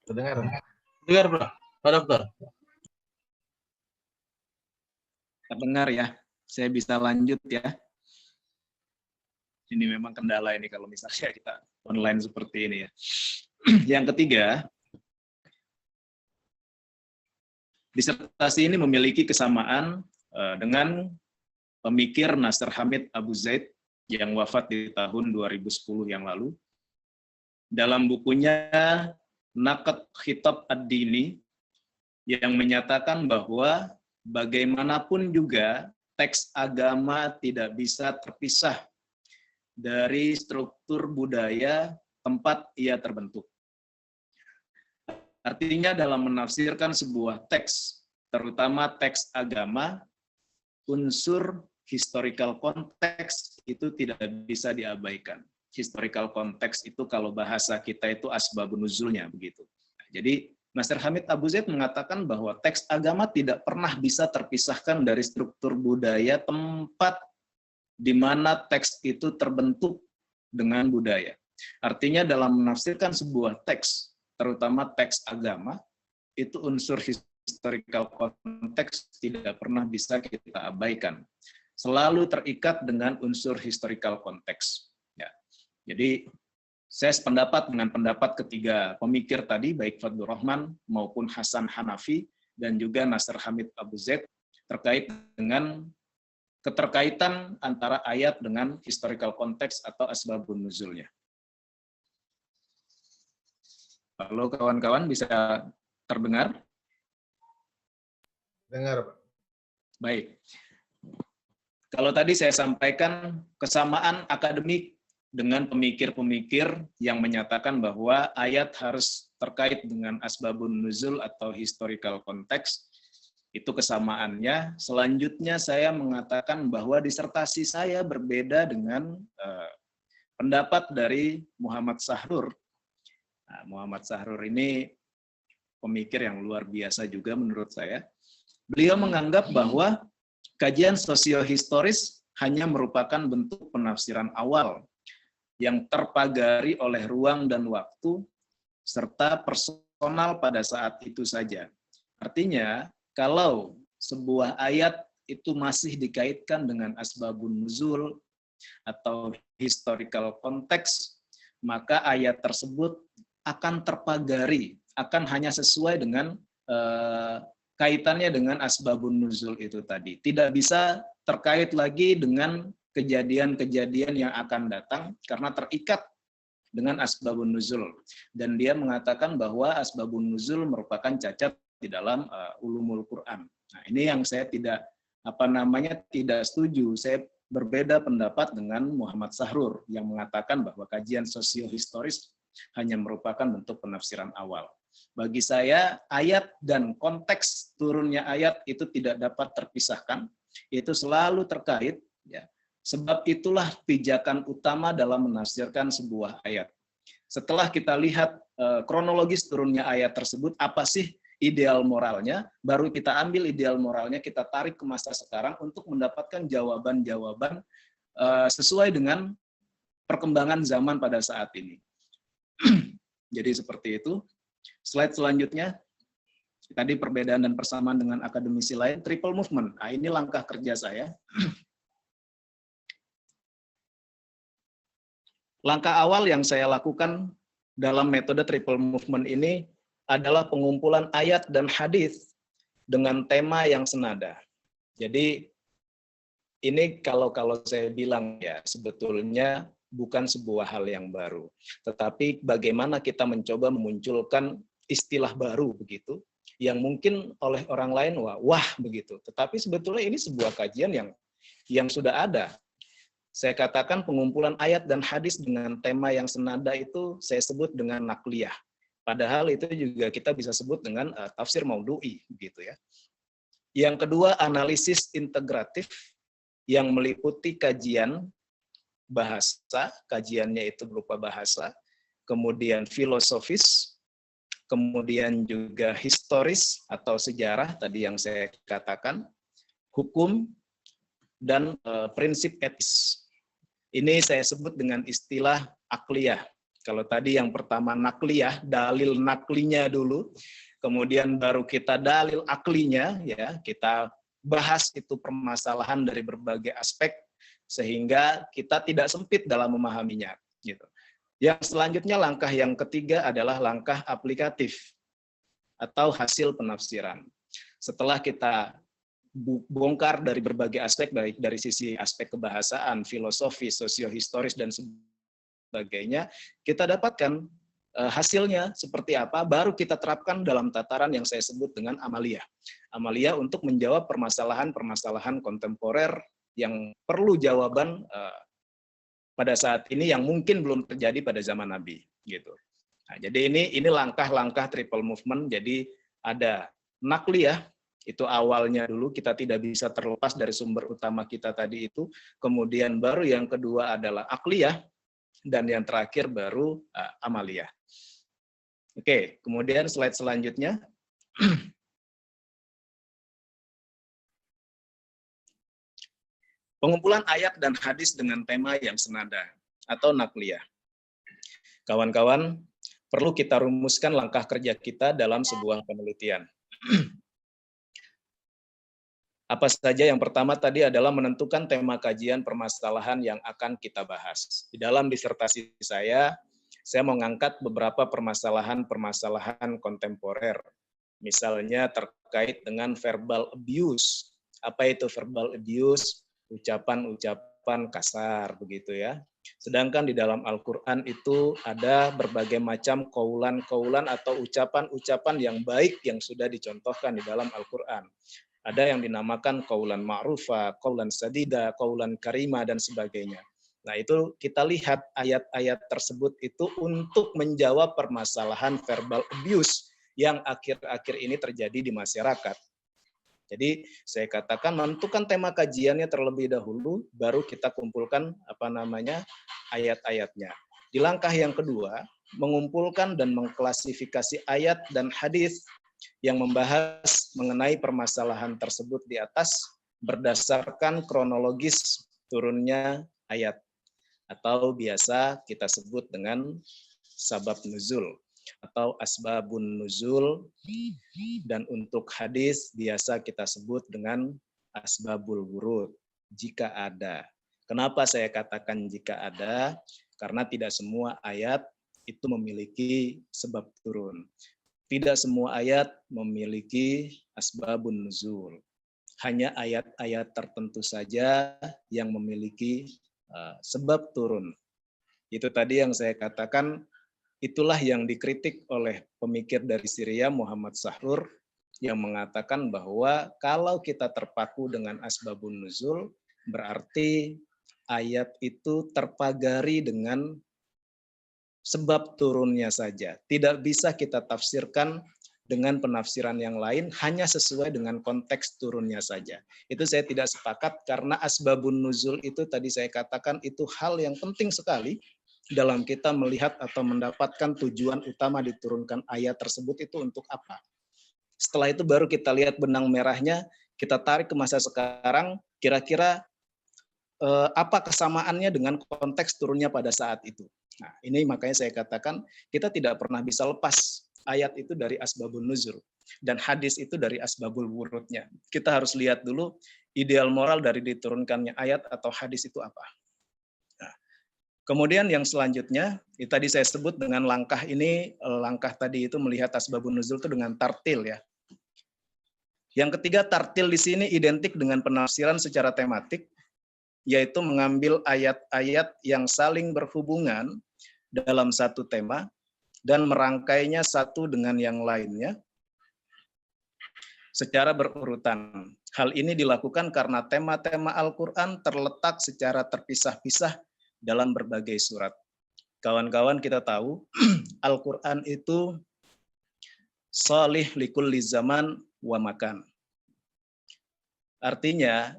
Terdengar. Dengar Pak Dokter. Terdengar ya, saya bisa lanjut ya. Ini memang kendala ini kalau misalnya kita online seperti ini ya. Yang ketiga, disertasi ini memiliki kesamaan dengan pemikir Nasr Hamid Abu Zaid yang wafat di tahun 2010 yang lalu. Dalam bukunya Naqd Khitab ad-Dini yang menyatakan bahwa bagaimanapun juga teks agama tidak bisa terpisah dari struktur budaya tempat ia terbentuk. Artinya dalam menafsirkan sebuah teks, terutama teks agama, unsur historical context itu tidak bisa diabaikan. Historical context itu kalau bahasa kita itu asbabun nuzulnya begitu. Jadi Nasr Hamid Abu Zaid mengatakan bahwa teks agama tidak pernah bisa terpisahkan dari struktur budaya tempat di mana teks itu terbentuk dengan budaya. Artinya dalam menafsirkan sebuah teks, terutama teks agama, itu unsur historical context tidak pernah bisa kita abaikan. Selalu terikat dengan unsur historical context. Ya. Jadi saya sependapat dengan pendapat ketiga pemikir tadi, baik Fadlur Rahman maupun Hasan Hanafi dan juga Nasr Hamid Abu Zaid terkait dengan keterkaitan antara ayat dengan historical context atau asbabun nuzulnya. Halo kawan-kawan, bisa terdengar? Dengar, Pak. Baik. Kalau tadi saya sampaikan kesamaan akademik dengan pemikir-pemikir yang menyatakan bahwa ayat harus terkait dengan asbabun nuzul atau historical context, itu kesamaannya. Selanjutnya saya mengatakan bahwa disertasi saya berbeda dengan pendapat dari Muhammad Sahrur. Nah, Muhammad Sahrur ini pemikir yang luar biasa juga menurut saya. Beliau menganggap bahwa kajian sosiohistoris hanya merupakan bentuk penafsiran awal yang terpagari oleh ruang dan waktu serta personal pada saat itu saja. Artinya, kalau sebuah ayat itu masih dikaitkan dengan asbabun nuzul atau historical context, maka ayat tersebut akan terpagari, akan hanya sesuai dengan kaitannya dengan asbabun nuzul itu tadi. Tidak bisa terkait lagi dengan kejadian-kejadian yang akan datang karena terikat dengan asbabun nuzul. Dan dia mengatakan bahwa asbabun nuzul merupakan cacat di dalam ulumul Quran. Nah, ini yang saya tidak tidak setuju. Saya berbeda pendapat dengan Muhammad Sahrur yang mengatakan bahwa kajian sosiohistoris hanya merupakan bentuk penafsiran awal. Bagi saya, ayat dan konteks turunnya ayat itu tidak dapat terpisahkan, itu selalu terkait. Ya. Sebab itulah pijakan utama dalam menafsirkan sebuah ayat. Setelah kita lihat kronologis turunnya ayat tersebut, apa sih ideal moralnya, baru kita ambil ideal moralnya, kita tarik ke masa sekarang untuk mendapatkan jawaban-jawaban sesuai dengan perkembangan zaman pada saat ini. Jadi seperti itu. Slide selanjutnya, tadi perbedaan dan persamaan dengan akademisi lain, triple movement. Nah, ini langkah kerja saya. Langkah awal yang saya lakukan dalam metode triple movement ini adalah pengumpulan ayat dan hadis dengan tema yang senada. Jadi ini kalau saya bilang ya sebetulnya bukan sebuah hal yang baru, tetapi bagaimana kita mencoba memunculkan istilah baru begitu, yang mungkin oleh orang lain wah begitu, tetapi sebetulnya ini sebuah kajian yang sudah ada. Saya katakan pengumpulan ayat dan hadis dengan tema yang senada itu saya sebut dengan nakliyah. Padahal itu juga kita bisa sebut dengan tafsir maudhu'i begitu ya. Yang kedua, analisis integratif yang meliputi kajian bahasa, kajiannya itu berupa bahasa, kemudian filosofis, kemudian juga historis atau sejarah, tadi yang saya katakan, hukum, dan prinsip etis. Ini saya sebut dengan istilah akliyah. Kalau tadi yang pertama nakliyah, dalil naklinya dulu, kemudian baru kita dalil aklinya, ya kita bahas itu permasalahan dari berbagai aspek, sehingga kita tidak sempit dalam memahaminya. Gitu. Yang selanjutnya langkah yang ketiga adalah langkah aplikatif atau hasil penafsiran. Setelah kita bongkar dari berbagai aspek, baik dari sisi aspek kebahasaan, filosofi, sosiohistoris, dan sebagainya, kita dapatkan hasilnya seperti apa, baru kita terapkan dalam tataran yang saya sebut dengan amaliyah. Amaliyah untuk menjawab permasalahan-permasalahan kontemporer yang perlu jawaban pada saat ini yang mungkin belum terjadi pada zaman Nabi gitu. Nah, jadi ini langkah-langkah triple movement. Jadi ada nakliyah, itu awalnya dulu kita tidak bisa terlepas dari sumber utama kita tadi itu. Kemudian baru yang kedua adalah akliyah, dan yang terakhir baru amaliyah. Oke, kemudian slide selanjutnya. Pengumpulan ayat dan hadis dengan tema yang senada atau nakliyah. Kawan-kawan, perlu kita rumuskan langkah kerja kita dalam sebuah penelitian. Apa saja? Yang pertama tadi adalah menentukan tema kajian permasalahan yang akan kita bahas. Di dalam disertasi saya mengangkat beberapa permasalahan-permasalahan kontemporer. Misalnya terkait dengan verbal abuse. Apa itu verbal abuse? Ucapan-ucapan kasar begitu ya. Sedangkan di dalam Al-Quran itu ada berbagai macam kaulan-kaulan atau ucapan-ucapan yang baik yang sudah dicontohkan di dalam Al-Quran. Ada yang dinamakan kaulan ma'rufa, kaulan sadida, kaulan karima, dan sebagainya. Nah, itu kita lihat ayat-ayat tersebut itu untuk menjawab permasalahan verbal abuse yang akhir-akhir ini terjadi di masyarakat. Jadi saya katakan menentukan tema kajiannya terlebih dahulu, baru kita kumpulkan ayat-ayatnya. Di langkah yang kedua, mengumpulkan dan mengklasifikasi ayat dan hadis yang membahas mengenai permasalahan tersebut di atas berdasarkan kronologis turunnya ayat, atau biasa kita sebut dengan sabab nuzul atau asbabun nuzul, dan untuk hadis biasa kita sebut dengan asbabul wurud jika ada. Kenapa saya katakan jika ada? Karena tidak semua ayat itu memiliki sebab turun. Tidak semua ayat memiliki asbabun nuzul. Hanya ayat-ayat tertentu saja yang memiliki sebab turun. Itu tadi yang saya katakan, itulah yang dikritik oleh pemikir dari Syria Muhammad Sahrur yang mengatakan bahwa kalau kita terpaku dengan asbabun nuzul, berarti ayat itu terpagari dengan sebab turunnya saja. Tidak bisa kita tafsirkan dengan penafsiran yang lain, hanya sesuai dengan konteks turunnya saja. Itu saya tidak sepakat, karena asbabun nuzul itu tadi saya katakan itu hal yang penting sekali dalam kita melihat atau mendapatkan tujuan utama diturunkan ayat tersebut itu untuk apa. Setelah itu baru kita lihat benang merahnya, kita tarik ke masa sekarang, kira-kira apa kesamaannya dengan konteks turunnya pada saat itu. Nah, ini makanya saya katakan kita tidak pernah bisa lepas ayat itu dari asbabun nuzul dan hadis itu dari asbabul wurudnya. Kita harus lihat dulu ideal moral dari diturunkannya ayat atau hadis itu apa. Nah, kemudian yang selanjutnya, tadi saya sebut dengan langkah ini, langkah tadi itu melihat asbabun nuzul itu dengan tartil ya. Yang ketiga, tartil di sini identik dengan penafsiran secara tematik, yaitu mengambil ayat-ayat yang saling berhubungan dalam satu tema dan merangkainya satu dengan yang lainnya secara berurutan. Hal ini dilakukan karena tema-tema Al-Quran terletak secara terpisah-pisah dalam berbagai surat. Kawan-kawan, kita tahu Al-Quran itu shalih likulli zaman wa makan. Artinya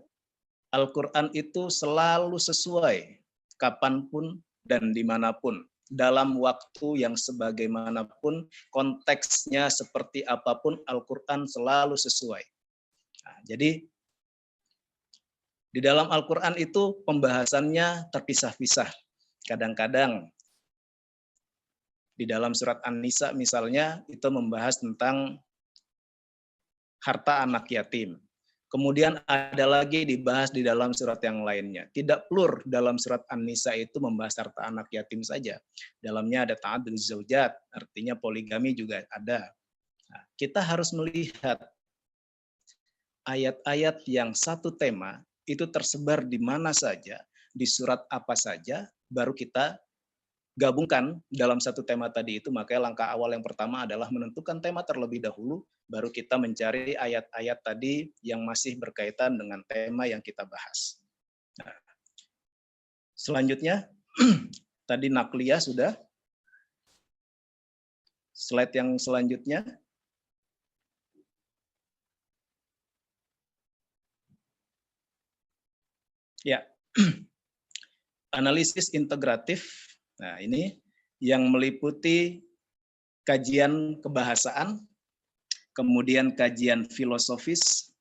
Al-Quran itu selalu sesuai kapanpun dan dimanapun, dalam waktu yang sebagaimanapun, konteksnya seperti apapun, Al-Quran selalu sesuai. Nah, jadi di dalam Al-Quran itu pembahasannya terpisah-pisah. Kadang-kadang di dalam surat An-Nisa misalnya itu membahas tentang harta anak yatim. Kemudian ada lagi dibahas di dalam surat yang lainnya. Tidak plur dalam surat An-Nisa itu membahas harta anak yatim saja. Dalamnya ada ta'adud zaujat, artinya poligami juga ada. Nah, kita harus melihat ayat-ayat yang satu tema itu tersebar di mana saja, di surat apa saja, baru kita gabungkan dalam satu tema tadi itu. Makanya langkah awal yang pertama adalah menentukan tema terlebih dahulu, baru kita mencari ayat-ayat tadi yang masih berkaitan dengan tema yang kita bahas. Nah, selanjutnya, tadi nakliyah sudah. Slide yang selanjutnya. Ya, analisis integratif. Nah, ini yang meliputi kajian kebahasaan, kemudian kajian filosofis,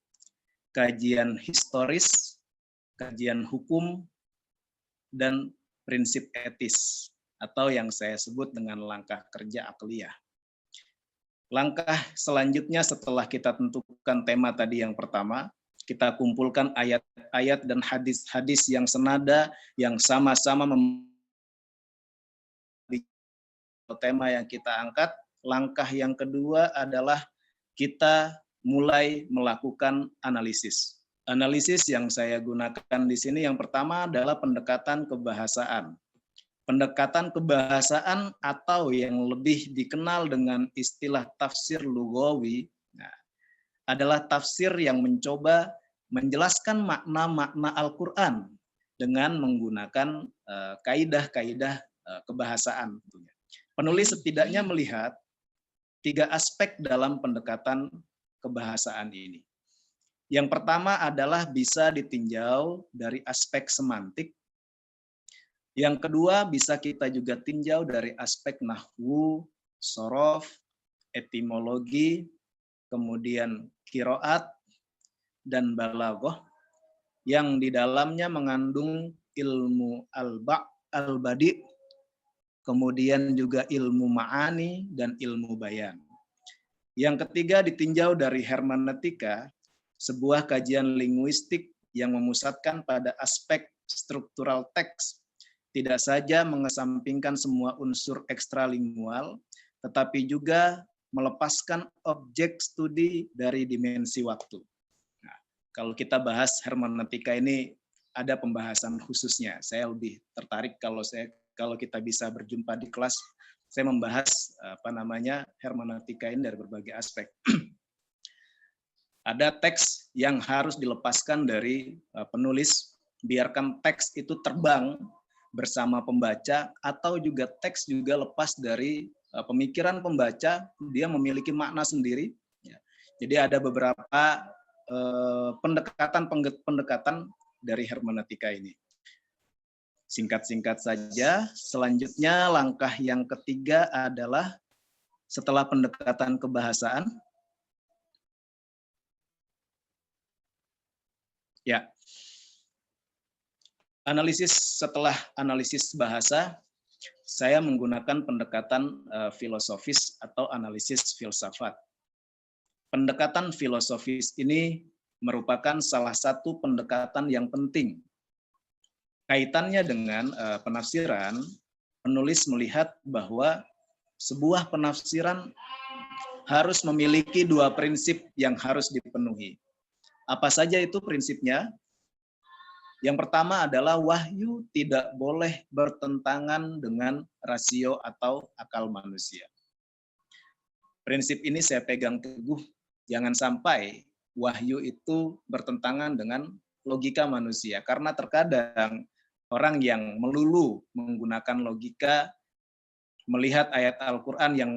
kajian historis, kajian hukum, dan prinsip etis, atau yang saya sebut dengan langkah kerja akliyah. Langkah selanjutnya setelah kita tentukan tema tadi yang pertama, kita kumpulkan ayat-ayat dan hadis-hadis yang senada, yang sama-sama tema yang kita angkat. Langkah yang kedua adalah kita mulai melakukan analisis. Analisis yang saya gunakan di sini yang pertama adalah pendekatan kebahasaan. pendekatan kebahasaan atau yang lebih dikenal dengan istilah tafsir lugawi, nah, adalah tafsir yang mencoba menjelaskan makna-makna Al-Quran dengan menggunakan kaidah-kaidah kebahasaan. Penulis setidaknya melihat 3 aspek dalam pendekatan kebahasaan ini. Yang pertama adalah bisa ditinjau dari aspek semantik. Yang kedua bisa kita juga tinjau dari aspek nahwu, sorof, etimologi, kemudian kiroat, dan balaghah yang di dalamnya mengandung ilmu al-badi, kemudian juga ilmu ma'ani dan ilmu bayan. Yang ketiga ditinjau dari hermeneutika, sebuah kajian linguistik yang memusatkan pada aspek struktural teks, tidak saja mengesampingkan semua unsur ekstralingual, tetapi juga melepaskan objek studi dari dimensi waktu. Nah, kalau kita bahas hermeneutika ini ada pembahasan khususnya. Saya lebih tertarik kalau kita bisa berjumpa di kelas, saya membahas hermeneutika ini dari berbagai aspek. Ada teks yang harus dilepaskan dari penulis, biarkan teks itu terbang bersama pembaca, atau juga teks juga lepas dari pemikiran pembaca, dia memiliki makna sendiri. Jadi ada beberapa pendekatan dari hermeneutika ini. Singkat-singkat saja, selanjutnya langkah yang ketiga adalah setelah pendekatan kebahasaan, ya, setelah analisis bahasa, saya menggunakan pendekatan filosofis atau analisis filsafat. Pendekatan filosofis ini merupakan salah satu pendekatan yang penting. Kaitannya dengan penafsiran, penulis melihat bahwa sebuah penafsiran harus memiliki 2 prinsip yang harus dipenuhi. Apa saja itu prinsipnya? Yang pertama adalah wahyu tidak boleh bertentangan dengan rasio atau akal manusia. Prinsip ini saya pegang teguh, jangan sampai wahyu itu bertentangan dengan logika manusia. Karena terkadang orang yang melulu menggunakan logika, melihat ayat Al-Quran yang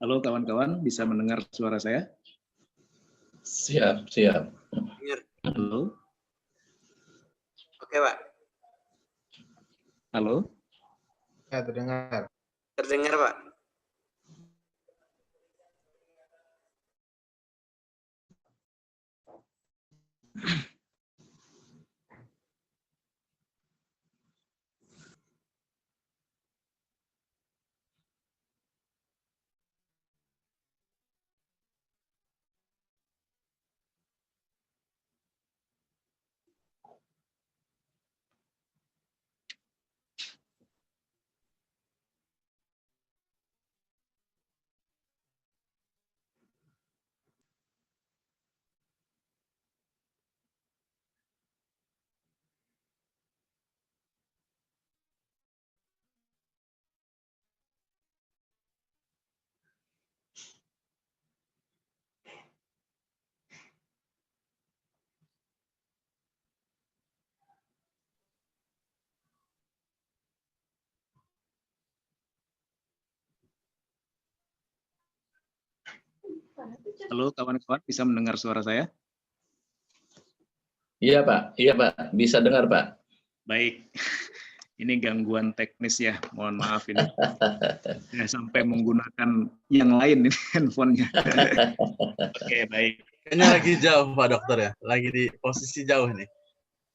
Halo kawan-kawan, bisa mendengar suara saya? Siap, siap. Halo? Oke, Pak. Halo? Ya, terdengar. Terdengar, Pak. Halo kawan-kawan, bisa mendengar suara saya? Iya, Pak. Iya, Pak. Bisa dengar, Pak. Baik, ini gangguan teknis ya, mohon maaf ini. Saya sampai menggunakan yang lain ini handphonenya. Oke, baik. Kayaknya lagi jauh Pak Dokter ya, lagi di posisi jauh nih.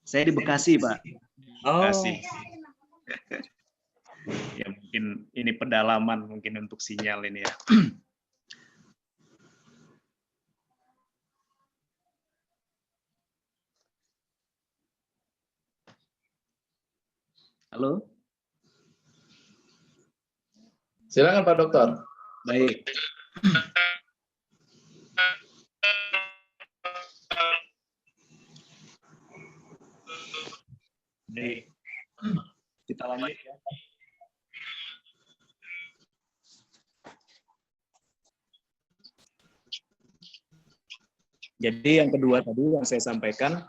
Saya di Bekasi, Pak. Oh, Bekasi. Ya mungkin ini pedalaman mungkin untuk sinyal ini ya. Halo? Silakan Pak Dokter. Baik. Baik. Kita lanjut ya. Jadi yang kedua tadi yang saya sampaikan,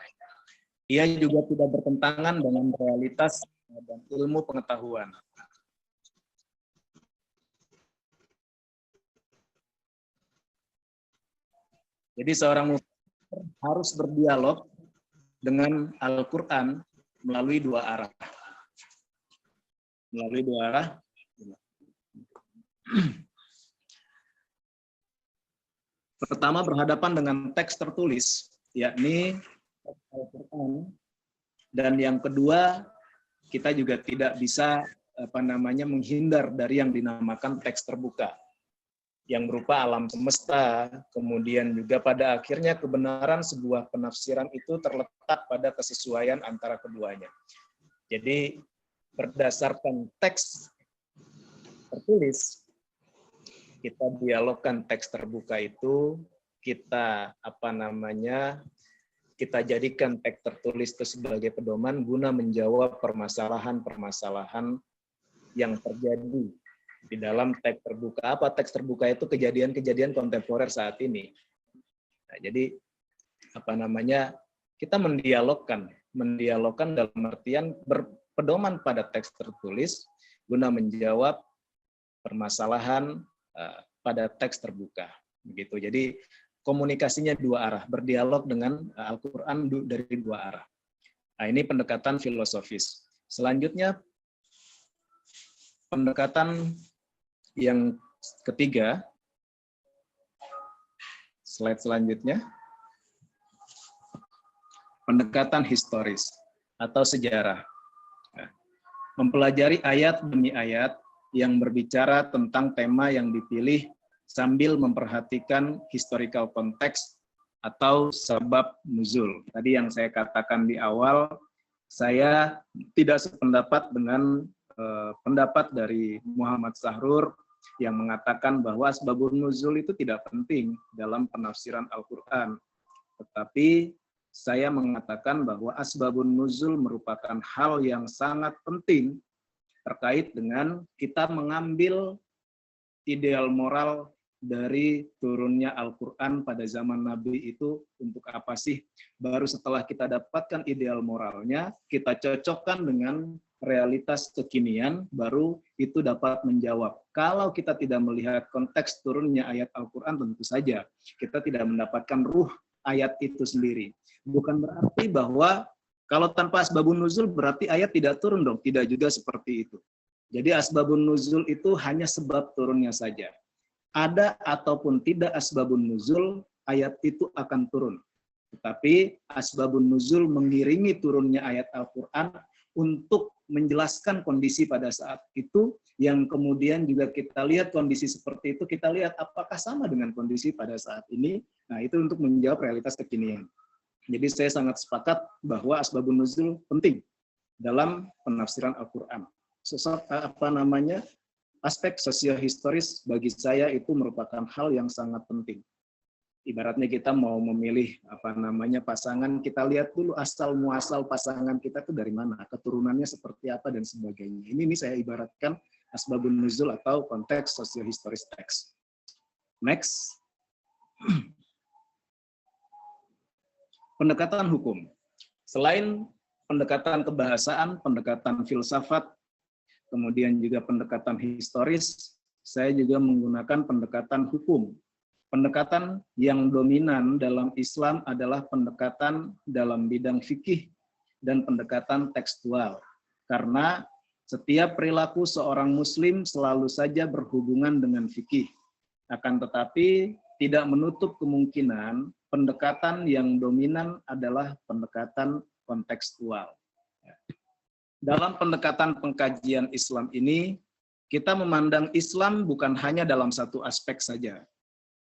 ia juga tidak bertentangan dengan realitas dan ilmu pengetahuan. Jadi seorang muslim harus berdialog dengan Al-Quran melalui dua arah. Melalui dua arah. Pertama berhadapan dengan teks tertulis, yakni Al-Quran. Dan yang kedua, kita juga tidak bisa menghindar dari yang dinamakan teks terbuka, yang berupa alam semesta, kemudian juga pada akhirnya kebenaran sebuah penafsiran itu terletak pada kesesuaian antara keduanya. Jadi berdasarkan teks tertulis, kita dialogkan teks terbuka itu, kita kita jadikan teks tertulis itu sebagai pedoman guna menjawab permasalahan-permasalahan yang terjadi di dalam teks terbuka. Apa teks terbuka itu? Kejadian-kejadian kontemporer saat ini. Nah, jadi kita mendialogkan dalam artian berpedoman pada teks tertulis guna menjawab permasalahan pada teks terbuka, begitu. Jadi komunikasinya dua arah, berdialog dengan Al-Quran dari dua arah. Nah, ini pendekatan filosofis. Selanjutnya pendekatan yang ketiga, slide selanjutnya, pendekatan historis atau sejarah. Mempelajari ayat demi ayat yang berbicara tentang tema yang dipilih sambil memperhatikan historical context atau sebab nuzul. Tadi yang saya katakan di awal, saya tidak sependapat dengan pendapat dari Muhammad Sahrur yang mengatakan bahwa asbabun nuzul itu tidak penting dalam penafsiran Al-Quran. Tetapi saya mengatakan bahwa asbabun nuzul merupakan hal yang sangat penting terkait dengan kita mengambil ideal moral dari turunnya Al-Quran pada zaman Nabi itu untuk apa sih? Baru setelah kita dapatkan ideal moralnya, kita cocokkan dengan realitas kekinian, baru itu dapat menjawab. Kalau kita tidak melihat konteks turunnya ayat Al-Quran, tentu saja kita tidak mendapatkan ruh ayat itu sendiri. Bukan berarti bahwa kalau tanpa asbabun nuzul berarti ayat tidak turun dong. Tidak juga seperti itu. Jadi asbabun nuzul itu hanya sebab turunnya saja. Ada ataupun tidak asbabun nuzul, ayat itu akan turun. Tetapi asbabun nuzul mengiringi turunnya ayat Al-Quran untuk menjelaskan kondisi pada saat itu, yang kemudian juga kita lihat kondisi seperti itu, kita lihat apakah sama dengan kondisi pada saat ini. Nah, itu untuk menjawab realitas kekinian. Jadi saya sangat sepakat bahwa asbabun nuzul penting dalam penafsiran Al-Quran. Aspek sosiohistoris bagi saya itu merupakan hal yang sangat penting. Ibaratnya kita mau memilih pasangan, kita lihat dulu asal muasal pasangan kita itu dari mana, keturunannya seperti apa dan sebagainya. Ini saya ibaratkan asbabun nuzul atau konteks sosiohistoris teks. Next. Pendekatan hukum. Selain pendekatan kebahasaan, pendekatan filsafat, kemudian juga pendekatan historis, saya juga menggunakan pendekatan hukum. Pendekatan yang dominan dalam Islam adalah pendekatan dalam bidang fikih dan pendekatan tekstual. Karena setiap perilaku seorang muslim selalu saja berhubungan dengan fikih. Akan tetapi tidak menutup kemungkinan pendekatan yang dominan adalah pendekatan kontekstual. Dalam pendekatan pengkajian Islam ini, kita memandang Islam bukan hanya dalam satu aspek saja,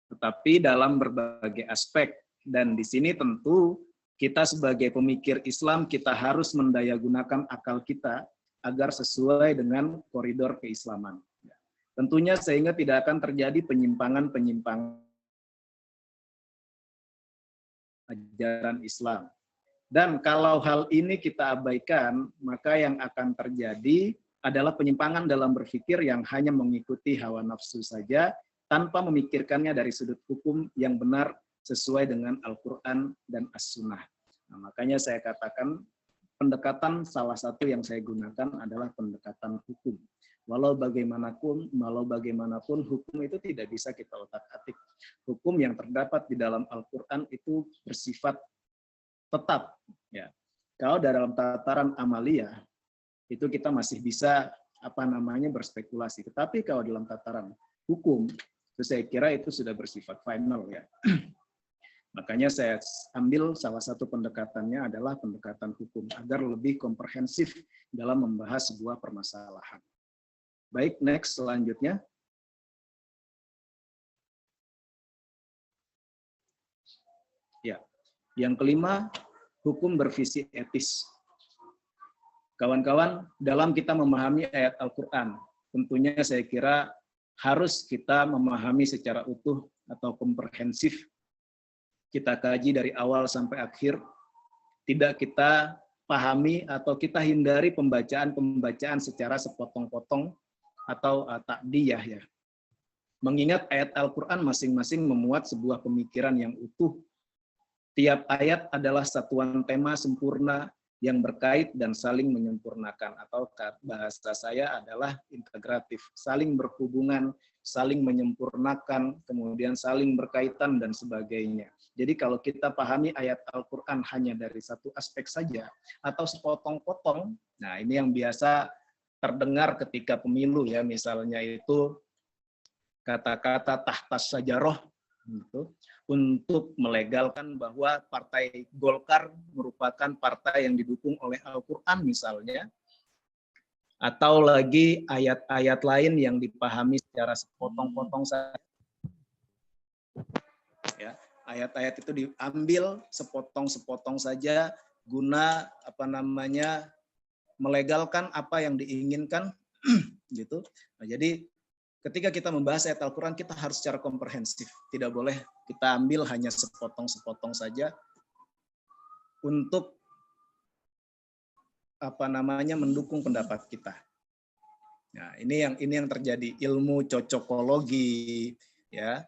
tetapi dalam berbagai aspek. Dan di sini tentu kita sebagai pemikir Islam, kita harus mendayagunakan akal kita agar sesuai dengan koridor keislaman. Tentunya sehingga tidak akan terjadi penyimpangan-penyimpangan ajaran Islam. Dan kalau hal ini kita abaikan, maka yang akan terjadi adalah penyimpangan dalam berpikir yang hanya mengikuti hawa nafsu saja, tanpa memikirkannya dari sudut hukum yang benar sesuai dengan Al-Quran dan As-Sunnah. Nah, makanya saya katakan pendekatan salah satu yang saya gunakan adalah pendekatan hukum. Walau bagaimanapun hukum itu tidak bisa kita otak-atik. Hukum yang terdapat di dalam Al-Quran itu bersifat tetap. Ya. Kalau dalam tataran amaliyah, itu kita masih bisa berspekulasi. Tetapi kalau dalam tataran hukum, itu saya kira itu sudah bersifat final ya. Makanya saya ambil salah satu pendekatannya adalah pendekatan hukum agar lebih komprehensif dalam membahas sebuah permasalahan. Baik, next selanjutnya. Ya, yang kelima, hukum bervisi etis. Kawan-kawan, dalam kita memahami ayat Al-Quran, tentunya saya kira harus kita memahami secara utuh atau komprehensif. Kita kaji dari awal sampai akhir. Tidak kita pahami atau kita hindari pembacaan-pembacaan secara sepotong-potong atau takdiyah ya. Mengingat ayat Al-Quran masing-masing memuat sebuah pemikiran yang utuh. Tiap ayat adalah satuan tema sempurna yang berkait dan saling menyempurnakan, atau bahasa saya adalah integratif, saling berhubungan, saling menyempurnakan, kemudian saling berkaitan dan sebagainya. Jadi kalau kita pahami ayat Al-Quran hanya dari satu aspek saja atau sepotong-potong, nah ini yang biasa terdengar ketika pemilu ya, misalnya itu kata-kata tahtas sajaroh gitu, untuk melegalkan bahwa Partai Golkar merupakan partai yang didukung oleh Al-Quran misalnya, atau lagi ayat-ayat lain yang dipahami secara sepotong-potong saja. Ya, ayat-ayat itu diambil sepotong-sepotong saja guna melegalkan apa yang diinginkan gitu. Nah, jadi ketika kita membahas ayat Al-Quran, kita harus secara komprehensif. Tidak boleh kita ambil hanya sepotong-sepotong saja untuk mendukung pendapat kita. Nah, ini yang terjadi, ilmu cocokologi ya.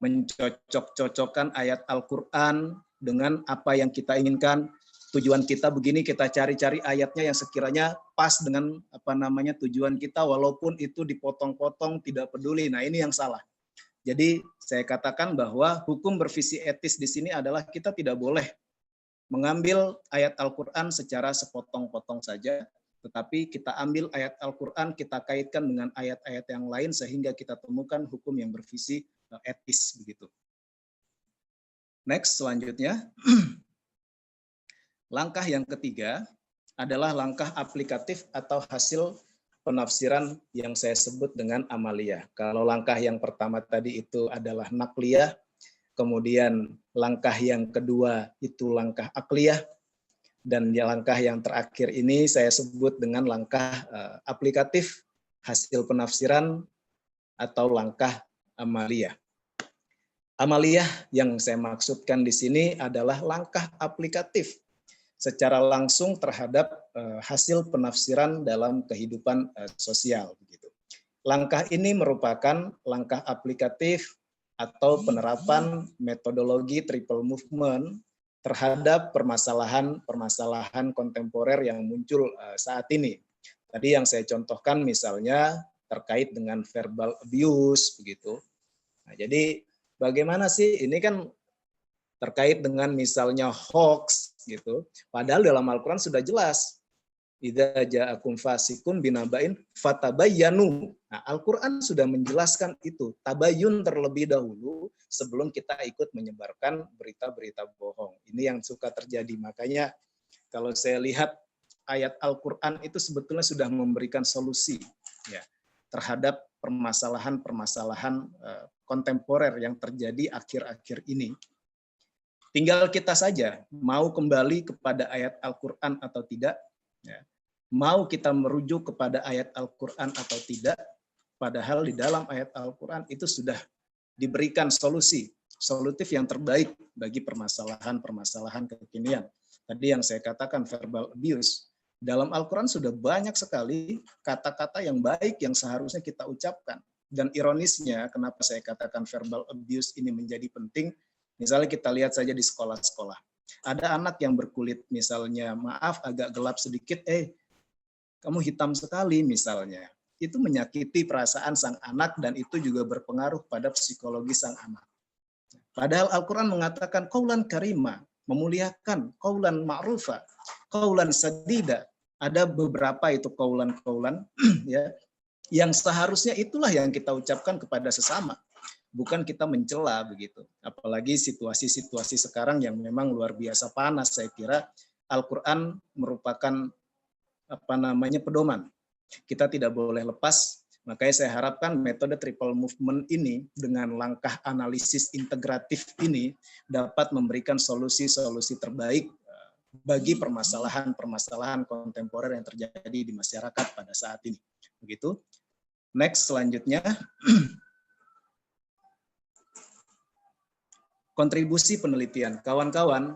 Mencocok-cocokkan ayat Al-Quran dengan apa yang kita inginkan. tujuan kita begini, kita cari-cari ayatnya yang sekiranya pas dengan tujuan kita, walaupun itu dipotong-potong, tidak peduli. Nah, ini yang salah. Jadi saya katakan bahwa hukum bervisi etis di sini adalah kita tidak boleh mengambil ayat Al-Quran secara sepotong-potong saja, tetapi kita ambil ayat Al-Quran, kita kaitkan dengan ayat-ayat yang lain sehingga kita temukan hukum yang bervisi etis begitu. Next, selanjutnya. Langkah yang ketiga adalah langkah aplikatif atau hasil penafsiran yang saya sebut dengan amaliyah. Kalau langkah yang pertama tadi itu adalah nakliyah, kemudian langkah yang kedua itu langkah akliyah, dan langkah yang terakhir ini saya sebut dengan langkah aplikatif, hasil penafsiran, atau langkah amaliyah. Amaliyah yang saya maksudkan di sini adalah langkah aplikatif secara langsung terhadap hasil penafsiran dalam kehidupan sosial. Langkah ini merupakan langkah aplikatif atau penerapan metodologi triple movement terhadap permasalahan kontemporer yang muncul saat ini. Tadi yang saya contohkan misalnya terkait dengan verbal abuse begitu. Nah, jadi bagaimana sih ini kan terkait dengan misalnya hoax gitu. Padahal dalam Al-Qur'an sudah jelas. Idza ja'akum fasiqun binaba'in fatabayyanu. Nah, Al-Qur'an sudah menjelaskan itu. Tabayyun terlebih dahulu sebelum kita ikut menyebarkan berita-berita bohong. Ini yang suka terjadi. Makanya kalau saya lihat ayat Al-Qur'an itu sebetulnya sudah memberikan solusi ya terhadap permasalahan-permasalahan kontemporer yang terjadi akhir-akhir ini. Tinggal kita saja mau kembali kepada ayat Al-Qur'an atau tidak, ya. Mau kita merujuk kepada ayat Al-Qur'an atau tidak, padahal di dalam ayat Al-Qur'an itu sudah diberikan solutif yang terbaik bagi permasalahan-permasalahan kekinian. Tadi yang saya katakan verbal abuse, dalam Al-Qur'an sudah banyak sekali kata-kata yang baik yang seharusnya kita ucapkan. Dan ironisnya, kenapa saya katakan verbal abuse ini menjadi penting, misalnya kita lihat saja di sekolah-sekolah. Ada anak yang berkulit misalnya, maaf agak gelap sedikit, kamu hitam sekali misalnya. Itu menyakiti perasaan sang anak dan itu juga berpengaruh pada psikologi sang anak. Padahal Al-Qur'an mengatakan qaulan karima, memuliakan, qaulan ma'rufa, qaulan sadida. Ada beberapa itu qaulan-qaulan ya yang seharusnya itulah yang kita ucapkan kepada sesama. Bukan kita mencela begitu. Apalagi situasi-situasi sekarang yang memang luar biasa panas, saya kira Al-Qur'an merupakan pedoman. Kita tidak boleh lepas, makanya saya harapkan metode triple movement ini dengan langkah analisis integratif ini dapat memberikan solusi-solusi terbaik bagi permasalahan-permasalahan kontemporer yang terjadi di masyarakat pada saat ini. Begitu. Next, selanjutnya. Kontribusi penelitian. Kawan-kawan,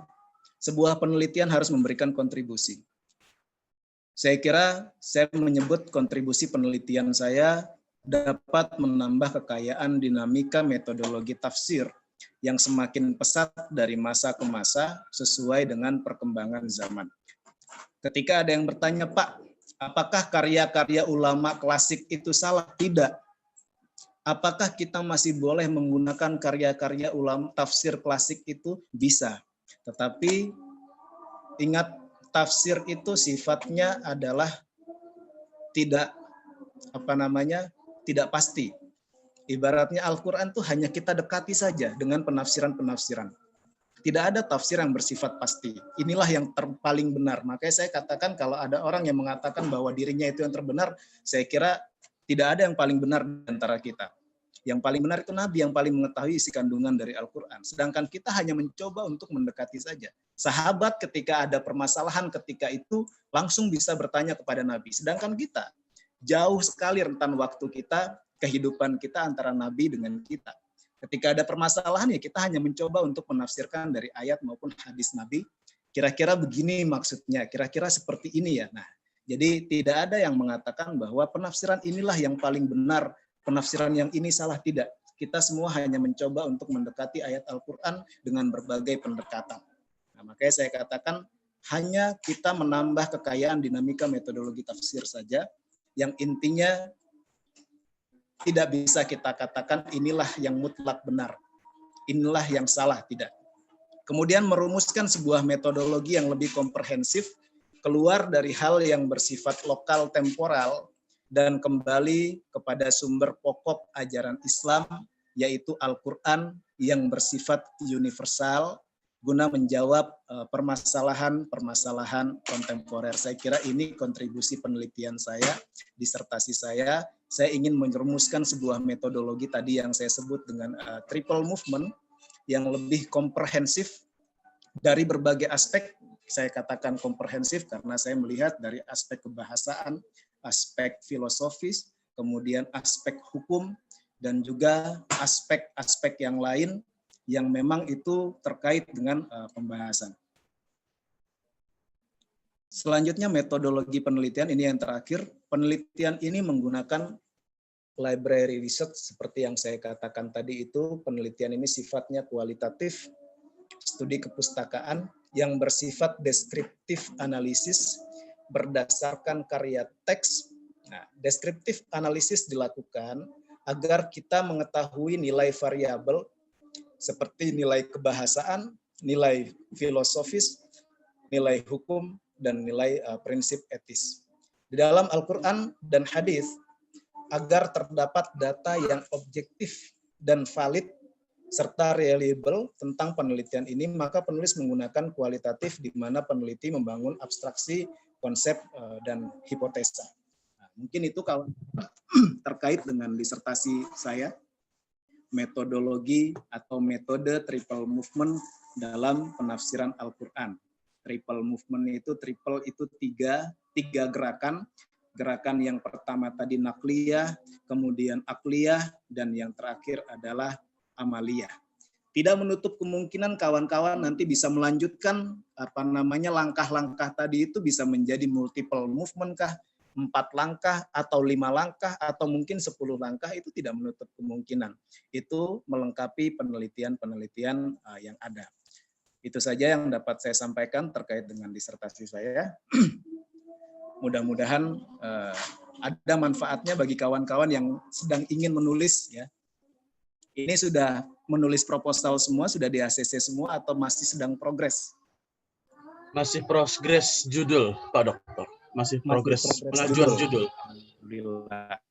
sebuah penelitian harus memberikan kontribusi. Saya kira saya menyebut kontribusi penelitian saya dapat menambah kekayaan dinamika metodologi tafsir yang semakin pesat dari masa ke masa sesuai dengan perkembangan zaman. Ketika ada yang bertanya, Pak, apakah karya-karya ulama klasik itu salah? Tidak. Apakah kita masih boleh menggunakan karya-karya ulama tafsir klasik itu? Bisa. Tetapi ingat, tafsir itu sifatnya adalah tidak pasti. Ibaratnya Al-Qur'an itu hanya kita dekati saja dengan penafsiran-penafsiran. Tidak ada tafsir yang bersifat pasti. Inilah yang paling benar. Makanya saya katakan kalau ada orang yang mengatakan bahwa dirinya itu yang terbenar, saya kira tidak ada yang paling benar di antara kita. Yang paling benar itu Nabi yang paling mengetahui isi kandungan dari Al-Qur'an. Sedangkan kita hanya mencoba untuk mendekati saja. Sahabat ketika ada permasalahan ketika itu langsung bisa bertanya kepada Nabi. Sedangkan kita jauh sekali rentan waktu kita, kehidupan kita antara Nabi dengan kita. Ketika ada permasalahan ya kita hanya mencoba untuk menafsirkan dari ayat maupun hadis Nabi. Kira-kira begini maksudnya, kira-kira seperti ini ya. Nah, jadi tidak ada yang mengatakan bahwa penafsiran inilah yang paling benar, penafsiran yang ini salah, tidak. Kita semua hanya mencoba untuk mendekati ayat Al-Qur'an dengan berbagai pendekatan. Nah, makanya saya katakan hanya kita menambah kekayaan dinamika metodologi tafsir saja, yang intinya tidak bisa kita katakan inilah yang mutlak benar, inilah yang salah, tidak. Kemudian merumuskan sebuah metodologi yang lebih komprehensif, keluar dari hal yang bersifat lokal temporal, dan kembali kepada sumber pokok ajaran Islam, yaitu Al-Quran yang bersifat universal, guna menjawab permasalahan-permasalahan kontemporer. Saya kira ini kontribusi penelitian saya, disertasi saya. Saya ingin merumuskan sebuah metodologi tadi yang saya sebut dengan triple movement, yang lebih komprehensif dari berbagai aspek. Saya katakan komprehensif karena saya melihat dari aspek kebahasaan, aspek filosofis, kemudian aspek hukum, dan juga aspek-aspek yang lain yang memang itu terkait dengan pembahasan. Selanjutnya metodologi penelitian, ini yang terakhir. Penelitian ini menggunakan library research seperti yang saya katakan tadi itu. Penelitian ini sifatnya kualitatif, studi kepustakaan yang bersifat deskriptif analisis berdasarkan karya teks. Nah, deskriptif analisis dilakukan agar kita mengetahui nilai variabel seperti nilai kebahasaan, nilai filosofis, nilai hukum, dan nilai prinsip etis. Di dalam Al-Quran dan hadis, agar terdapat data yang objektif dan valid serta reliable tentang penelitian ini, maka penulis menggunakan kualitatif di mana peneliti membangun abstraksi, konsep, dan hipotesa. Nah, mungkin itu kalau terkait dengan disertasi saya, metodologi atau metode triple movement dalam penafsiran Al-Quran. Triple movement itu, triple itu tiga gerakan. Gerakan yang pertama tadi nakliyah, kemudian akliyah, dan yang terakhir adalah amaliyah. Tidak menutup kemungkinan kawan-kawan nanti bisa melanjutkan langkah-langkah tadi itu bisa menjadi multiple movement kah, 4 langkah atau 5 langkah atau mungkin 10 langkah, itu tidak menutup kemungkinan. Itu melengkapi penelitian-penelitian yang ada. Itu saja yang dapat saya sampaikan terkait dengan disertasi saya. Mudah-mudahan ada manfaatnya bagi kawan-kawan yang sedang ingin menulis ya. Ini sudah menulis proposal semua, sudah di ACC semua atau masih sedang progres? Masih progres judul, Pak Dokter. Masih progres pengajuan judul. Alhamdulillah.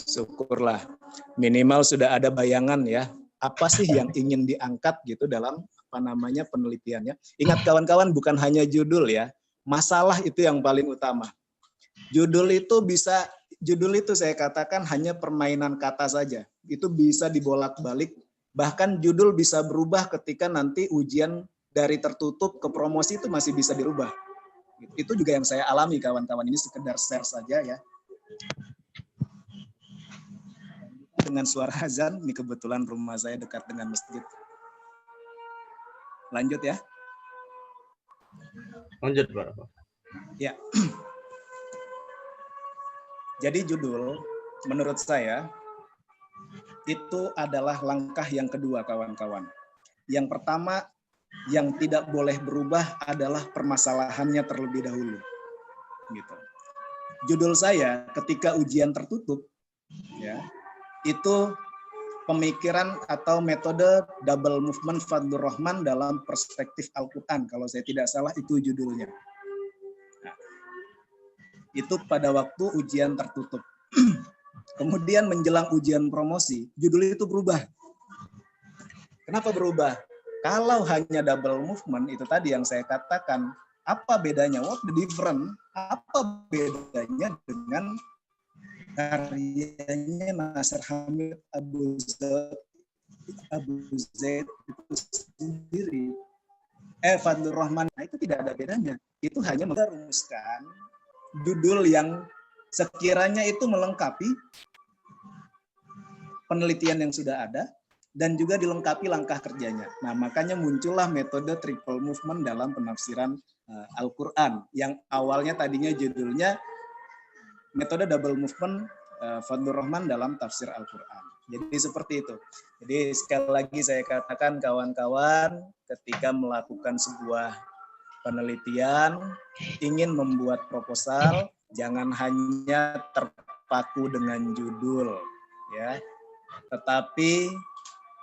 Syukurlah. Minimal sudah ada bayangan ya. Apa sih yang ingin diangkat gitu dalam penelitiannya. Ingat kawan-kawan, bukan hanya judul ya. Masalah itu yang paling utama. Judul itu saya katakan hanya permainan kata saja. Itu bisa dibolak-balik. Bahkan judul bisa berubah ketika nanti ujian dari tertutup ke promosi itu masih bisa dirubah. Itu juga yang saya alami kawan-kawan, ini sekedar share saja ya. Dengan suara azan, ini kebetulan rumah saya dekat dengan masjid. Lanjut ya. Lanjut, Pak. Ya. Jadi judul menurut saya itu adalah langkah yang kedua kawan-kawan. Yang pertama yang tidak boleh berubah adalah permasalahannya terlebih dahulu. Gitu. Judul saya ketika ujian tertutup ya, itu pemikiran atau metode double movement Fadlur Rahman dalam perspektif Al-Quran. Kalau saya tidak salah itu judulnya. Nah, itu pada waktu ujian tertutup. Kemudian menjelang ujian promosi, judul itu berubah. Kenapa berubah? Kalau hanya double movement, itu tadi yang saya katakan, apa bedanya? What the difference? Apa bedanya dengan karyanya Nasir Hamid Abu Zaid itu sendiri? Fadlur Rahman, itu tidak ada bedanya. Itu hanya merumuskan judul yang sekiranya itu melengkapi penelitian yang sudah ada, dan juga dilengkapi langkah kerjanya. Nah, makanya muncullah metode triple movement dalam penafsiran Al-Quran, yang awalnya tadinya judulnya metode double movement Fadlur Rahman dalam tafsir Al-Quran. Jadi seperti itu. Jadi sekali lagi saya katakan kawan-kawan, ketika melakukan sebuah penelitian, ingin membuat proposal, jangan hanya terpaku dengan judul, ya. Tetapi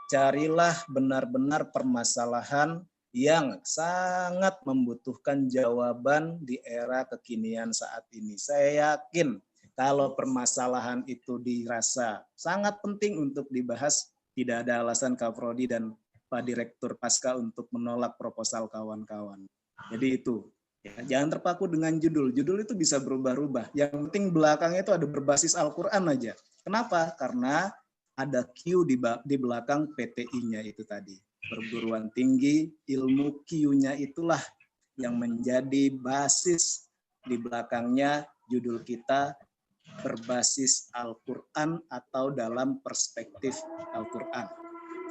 carilah benar-benar permasalahan yang sangat membutuhkan jawaban di era kekinian saat ini. Saya yakin kalau permasalahan itu dirasa sangat penting untuk dibahas, tidak ada alasan Kak Prodi dan Pak Direktur Pasca untuk menolak proposal kawan-kawan. Jadi itu, ya, jangan terpaku dengan judul. Judul itu bisa berubah-ubah. Yang penting belakangnya itu ada berbasis Al-Quran aja. Kenapa? Karena ada Q di belakang PTI-nya itu tadi. Perguruan tinggi, ilmu Q-nya itulah yang menjadi basis di belakangnya judul kita berbasis Al-Quran atau dalam perspektif Al-Quran.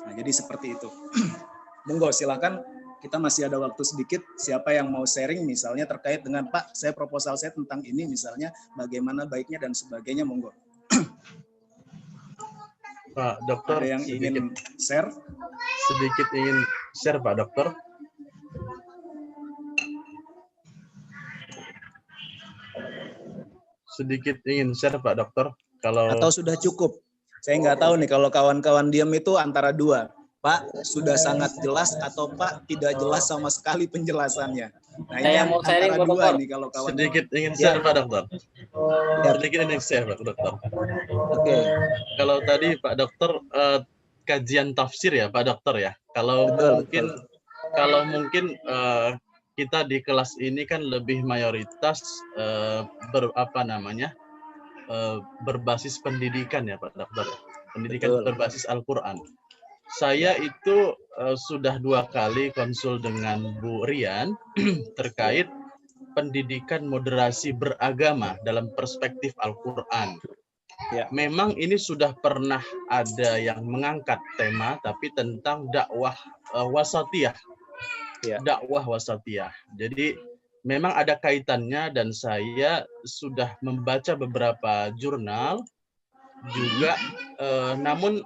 Nah, jadi seperti itu. Monggo silakan, kita masih ada waktu sedikit. Siapa yang mau sharing misalnya terkait dengan Pak, saya proposal saya tentang ini misalnya, bagaimana baiknya dan sebagainya, monggo. Pak Dokter, Ada yang ingin share? sedikit ingin share Pak Dokter. Sedikit ingin share Pak Dokter. Kalau Atau sudah cukup? Saya nggak tahu nih kalau kawan-kawan diam itu antara dua. Pak, sudah sangat jelas atau Pak tidak jelas sama sekali penjelasannya. Nah, ini Saya mau sharing, antara Pak dua Dokter. nih kalau kawan. sedikit ingin share Pak Dokter. Ya. Sedikit ingin share Pak Dokter. Oke. Kalau tadi Pak Dokter kajian tafsir ya Pak Dokter ya. Kalau Betul. mungkin kita di kelas ini kan lebih mayoritas berbasis pendidikan ya Pak Dokter. Pendidikan Betul. berbasis Al-Quran. Saya itu sudah 2 kali konsul dengan Bu Rian terkait pendidikan moderasi beragama dalam perspektif Al-Quran. Ya. Memang ini sudah pernah ada yang mengangkat tema, tapi tentang dakwah wasatiyah. Ya. Dakwah wasatiyah. Jadi memang ada kaitannya dan saya sudah membaca beberapa jurnal juga, namun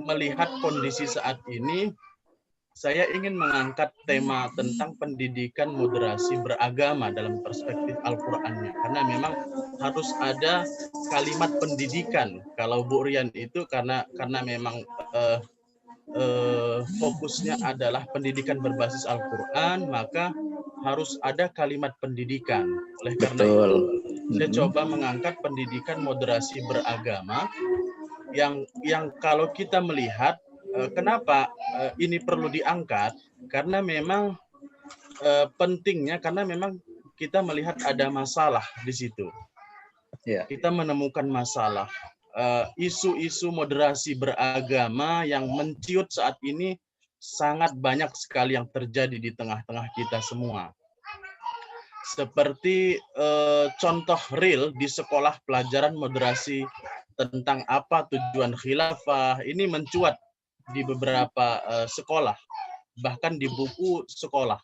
melihat kondisi saat ini, saya ingin mengangkat tema tentang pendidikan moderasi beragama dalam perspektif Al-Qur'annya. Karena memang harus ada kalimat pendidikan. Kalau Bu Rian itu karena memang fokusnya adalah pendidikan berbasis Al-Qur'an, maka harus ada kalimat pendidikan. Oleh karena itu, saya coba mengangkat pendidikan moderasi beragama yang kalau kita melihat kenapa ini perlu diangkat, karena memang pentingnya, karena memang kita melihat ada masalah di situ. Ya. Kita menemukan masalah. Isu-isu moderasi beragama yang menciut saat ini sangat banyak sekali yang terjadi di tengah-tengah kita semua. Seperti contoh real di sekolah pelajaran moderasi tentang apa tujuan khilafah, ini mencuat di beberapa sekolah, bahkan di buku sekolah.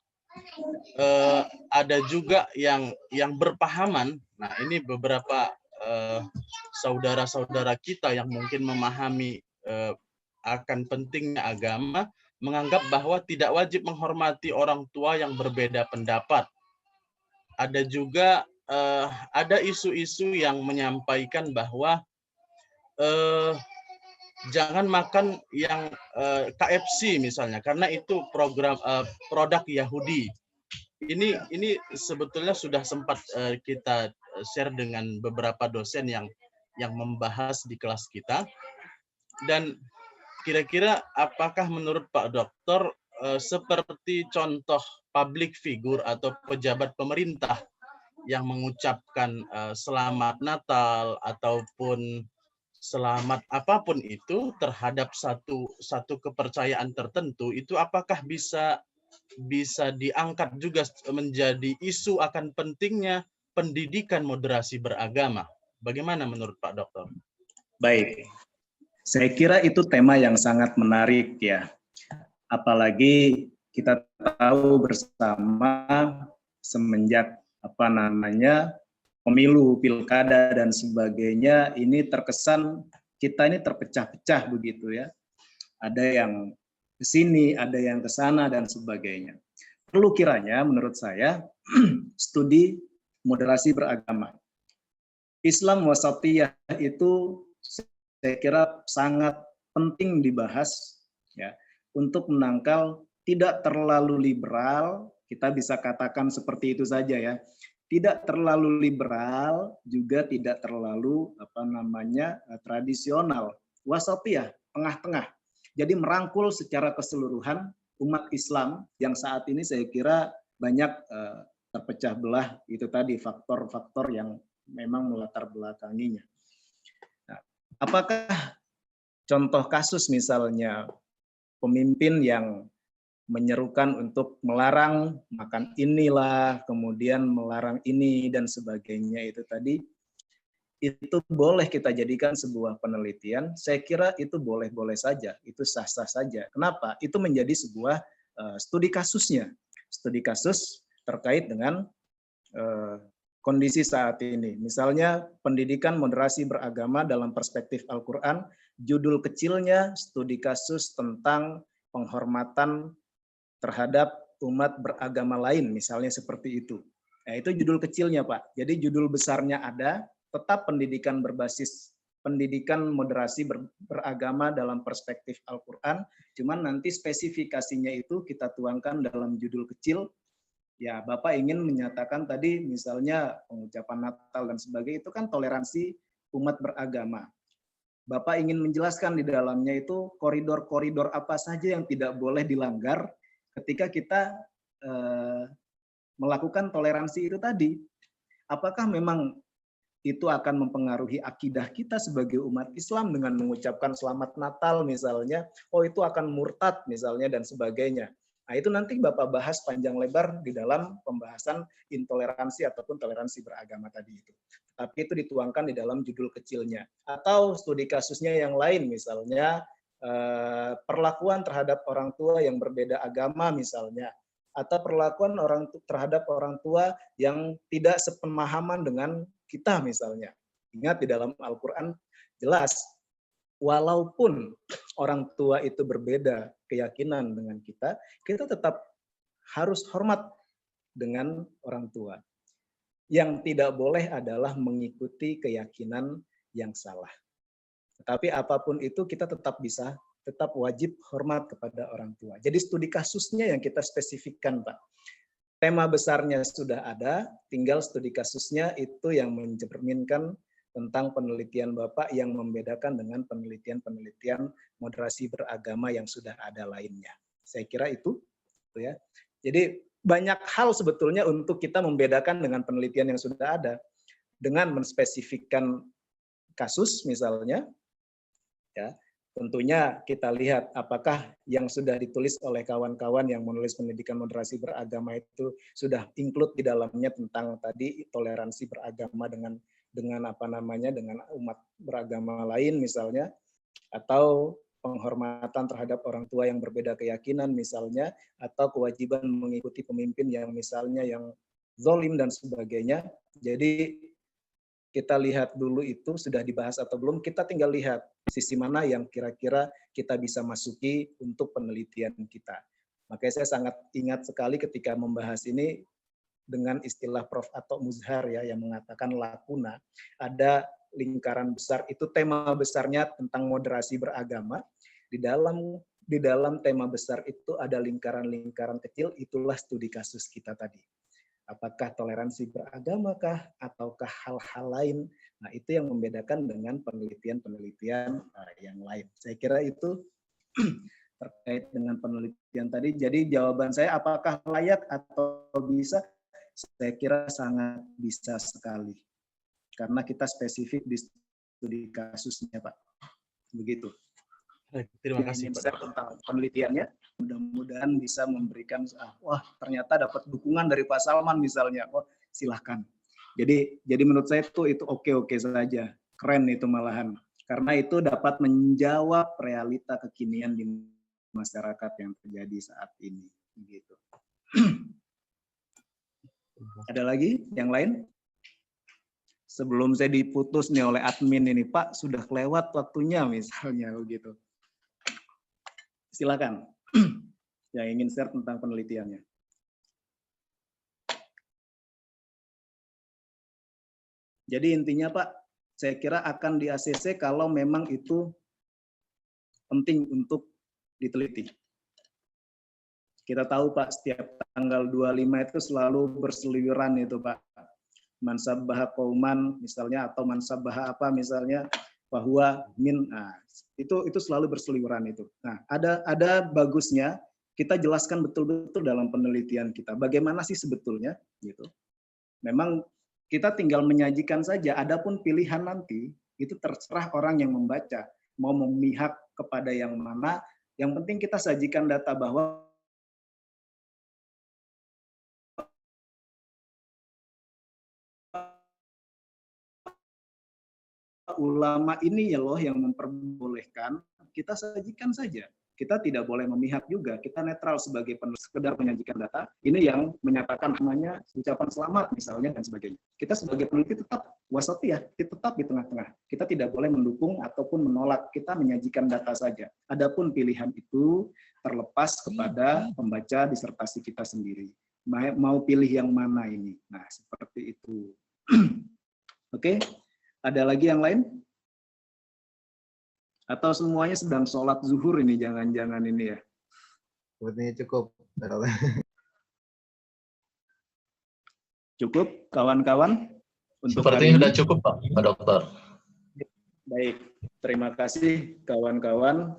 Ada juga yang berpahaman. Nah, ini beberapa saudara-saudara kita yang mungkin memahami akan pentingnya agama, menganggap bahwa tidak wajib menghormati orang tua yang berbeda pendapat. Ada juga ada isu-isu yang menyampaikan bahwa jangan makan yang KFC misalnya, karena itu produk Yahudi. Ini sebetulnya sudah sempat kita share dengan beberapa dosen yang membahas di kelas kita. Dan kira-kira apakah menurut Pak Dokter seperti contoh public figure atau pejabat pemerintah yang mengucapkan selamat Natal ataupun selamat apapun itu terhadap satu kepercayaan tertentu, itu apakah bisa diangkat juga menjadi isu akan pentingnya pendidikan moderasi beragama? Bagaimana menurut Pak Dokter? Baik, saya kira itu tema yang sangat menarik ya. Apalagi kita tahu bersama semenjak pemilu, pilkada dan sebagainya, ini terkesan kita ini terpecah-pecah begitu ya. Ada yang ke sini, ada yang ke sana dan sebagainya. Perlu kiranya menurut saya studi moderasi beragama. Islam wasatiyah itu saya kira sangat penting dibahas ya untuk menangkal tidak terlalu liberal, kita bisa katakan seperti itu saja ya. Tidak terlalu liberal, juga tidak terlalu tradisional. Wasatiyah, tengah-tengah. Jadi merangkul secara keseluruhan umat Islam yang saat ini saya kira banyak terpecah belah, itu tadi faktor-faktor yang memang melatar belakanginya. Nah, apakah contoh kasus misalnya pemimpin yang menyerukan untuk melarang makan inilah, kemudian melarang ini dan sebagainya itu tadi, itu boleh kita jadikan sebuah penelitian. Saya kira itu boleh-boleh saja, itu sah-sah saja. Kenapa? Itu menjadi sebuah studi kasusnya, studi kasus terkait dengan kondisi saat ini. Misalnya pendidikan moderasi beragama dalam perspektif Al-Quran, judul kecilnya studi kasus tentang penghormatan terhadap umat beragama lain, misalnya seperti itu. Nah, itu judul kecilnya, Pak. Jadi judul besarnya ada, tetap pendidikan berbasis pendidikan moderasi beragama dalam perspektif Al-Quran, cuman nanti spesifikasinya itu kita tuangkan dalam judul kecil. Ya, Bapak ingin menyatakan tadi misalnya pengucapan Natal dan sebagainya itu kan toleransi umat beragama. Bapak ingin menjelaskan di dalamnya itu koridor-koridor apa saja yang tidak boleh dilanggar ketika kita melakukan toleransi itu tadi. Apakah memang itu akan mempengaruhi akidah kita sebagai umat Islam dengan mengucapkan selamat Natal misalnya, oh itu akan murtad misalnya dan sebagainya. Nah, itu nanti Bapak bahas panjang lebar di dalam pembahasan intoleransi ataupun toleransi beragama tadi itu. Tapi itu dituangkan di dalam judul kecilnya. Atau studi kasusnya yang lain misalnya perlakuan terhadap orang tua yang berbeda agama misalnya. Atau perlakuan terhadap orang tua yang tidak sepemahaman dengan kita misalnya. Ingat di dalam Al-Quran jelas, walaupun orang tua itu berbeda keyakinan dengan kita tetap harus hormat dengan orang tua. Yang tidak boleh adalah mengikuti keyakinan yang salah. Tetapi apapun itu kita tetap wajib hormat kepada orang tua. Jadi studi kasusnya yang kita spesifikkan, Pak. Tema besarnya sudah ada, tinggal studi kasusnya itu yang mencerminkan tentang penelitian Bapak yang membedakan dengan penelitian-penelitian moderasi beragama yang sudah ada lainnya. Saya kira itu ya. Jadi banyak hal sebetulnya untuk kita membedakan dengan penelitian yang sudah ada. Dengan menspesifikkan kasus misalnya, ya, tentunya kita lihat apakah yang sudah ditulis oleh kawan-kawan yang menulis pendidikan moderasi beragama itu sudah include di dalamnya tentang tadi toleransi beragama dengan dengan umat beragama lain misalnya, atau penghormatan terhadap orang tua yang berbeda keyakinan misalnya, atau kewajiban mengikuti pemimpin yang misalnya yang zalim dan sebagainya. Jadi kita lihat dulu itu sudah dibahas atau belum, kita tinggal lihat sisi mana yang kira-kira kita bisa masuki untuk penelitian kita. Makanya saya sangat ingat sekali ketika membahas ini dengan istilah Prof. Atok Muzhar ya, yang mengatakan lakuna, ada lingkaran besar, itu tema besarnya tentang moderasi beragama. Di dalam tema besar itu ada lingkaran-lingkaran kecil, itulah studi kasus kita tadi. Apakah toleransi beragamakah ataukah hal-hal lain? Nah, itu yang membedakan dengan penelitian-penelitian yang lain. Saya kira itu terkait dengan penelitian tadi. Jadi jawaban saya apakah layak atau bisa? Saya kira sangat bisa sekali. Karena kita spesifik di studi kasusnya, Pak. Begitu. Terima kasih Pak. Tentang penelitiannya, mudah-mudahan bisa memberikan, wah ternyata dapat dukungan dari Pak Salman misalnya, oh silahkan. Jadi menurut saya itu oke-oke saja, keren itu malahan, karena itu dapat menjawab realita kekinian di masyarakat yang terjadi saat ini. Gitu. Ada lagi yang lain? sebelum saya diputus nih oleh admin ini, Pak, sudah kelewat waktunya misalnya begitu. Silakan yang ingin share tentang penelitiannya. Jadi intinya Pak, saya kira akan di ACC kalau memang itu penting untuk diteliti. Kita tahu Pak, setiap tanggal 25 itu selalu berseliweran itu Pak. Mansabbaha qauman misalnya, atau mansabbaha apa misalnya, bahwa itu selalu berseliweran itu. Nah, ada bagusnya kita jelaskan betul-betul dalam penelitian kita bagaimana sih sebetulnya gitu. Memang kita tinggal menyajikan saja, adapun pilihan nanti itu terserah orang yang membaca mau memihak kepada yang mana. Yang penting kita sajikan data bahwa ulama ini ya loh yang memperbolehkan, kita sajikan saja. Kita tidak boleh memihak juga, kita netral sebagai sekedar menyajikan data. Ini yang menyatakan namanya ucapan selamat misalnya dan sebagainya. Kita sebagai peneliti tetap wasatiyah, tetap di tengah-tengah. Kita tidak boleh mendukung ataupun menolak, kita menyajikan data saja. Adapun pilihan itu terlepas kepada pembaca disertasi kita sendiri. Mau pilih yang mana ini? Nah, seperti itu. Oke. Ada lagi yang lain? Atau semuanya sedang sholat zuhur ini, jangan-jangan ini ya? Sepertinya cukup. Cukup, kawan-kawan? Sepertinya sudah cukup, Pak Dokter. Baik, terima kasih kawan-kawan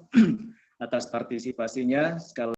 atas partisipasinya. Sekali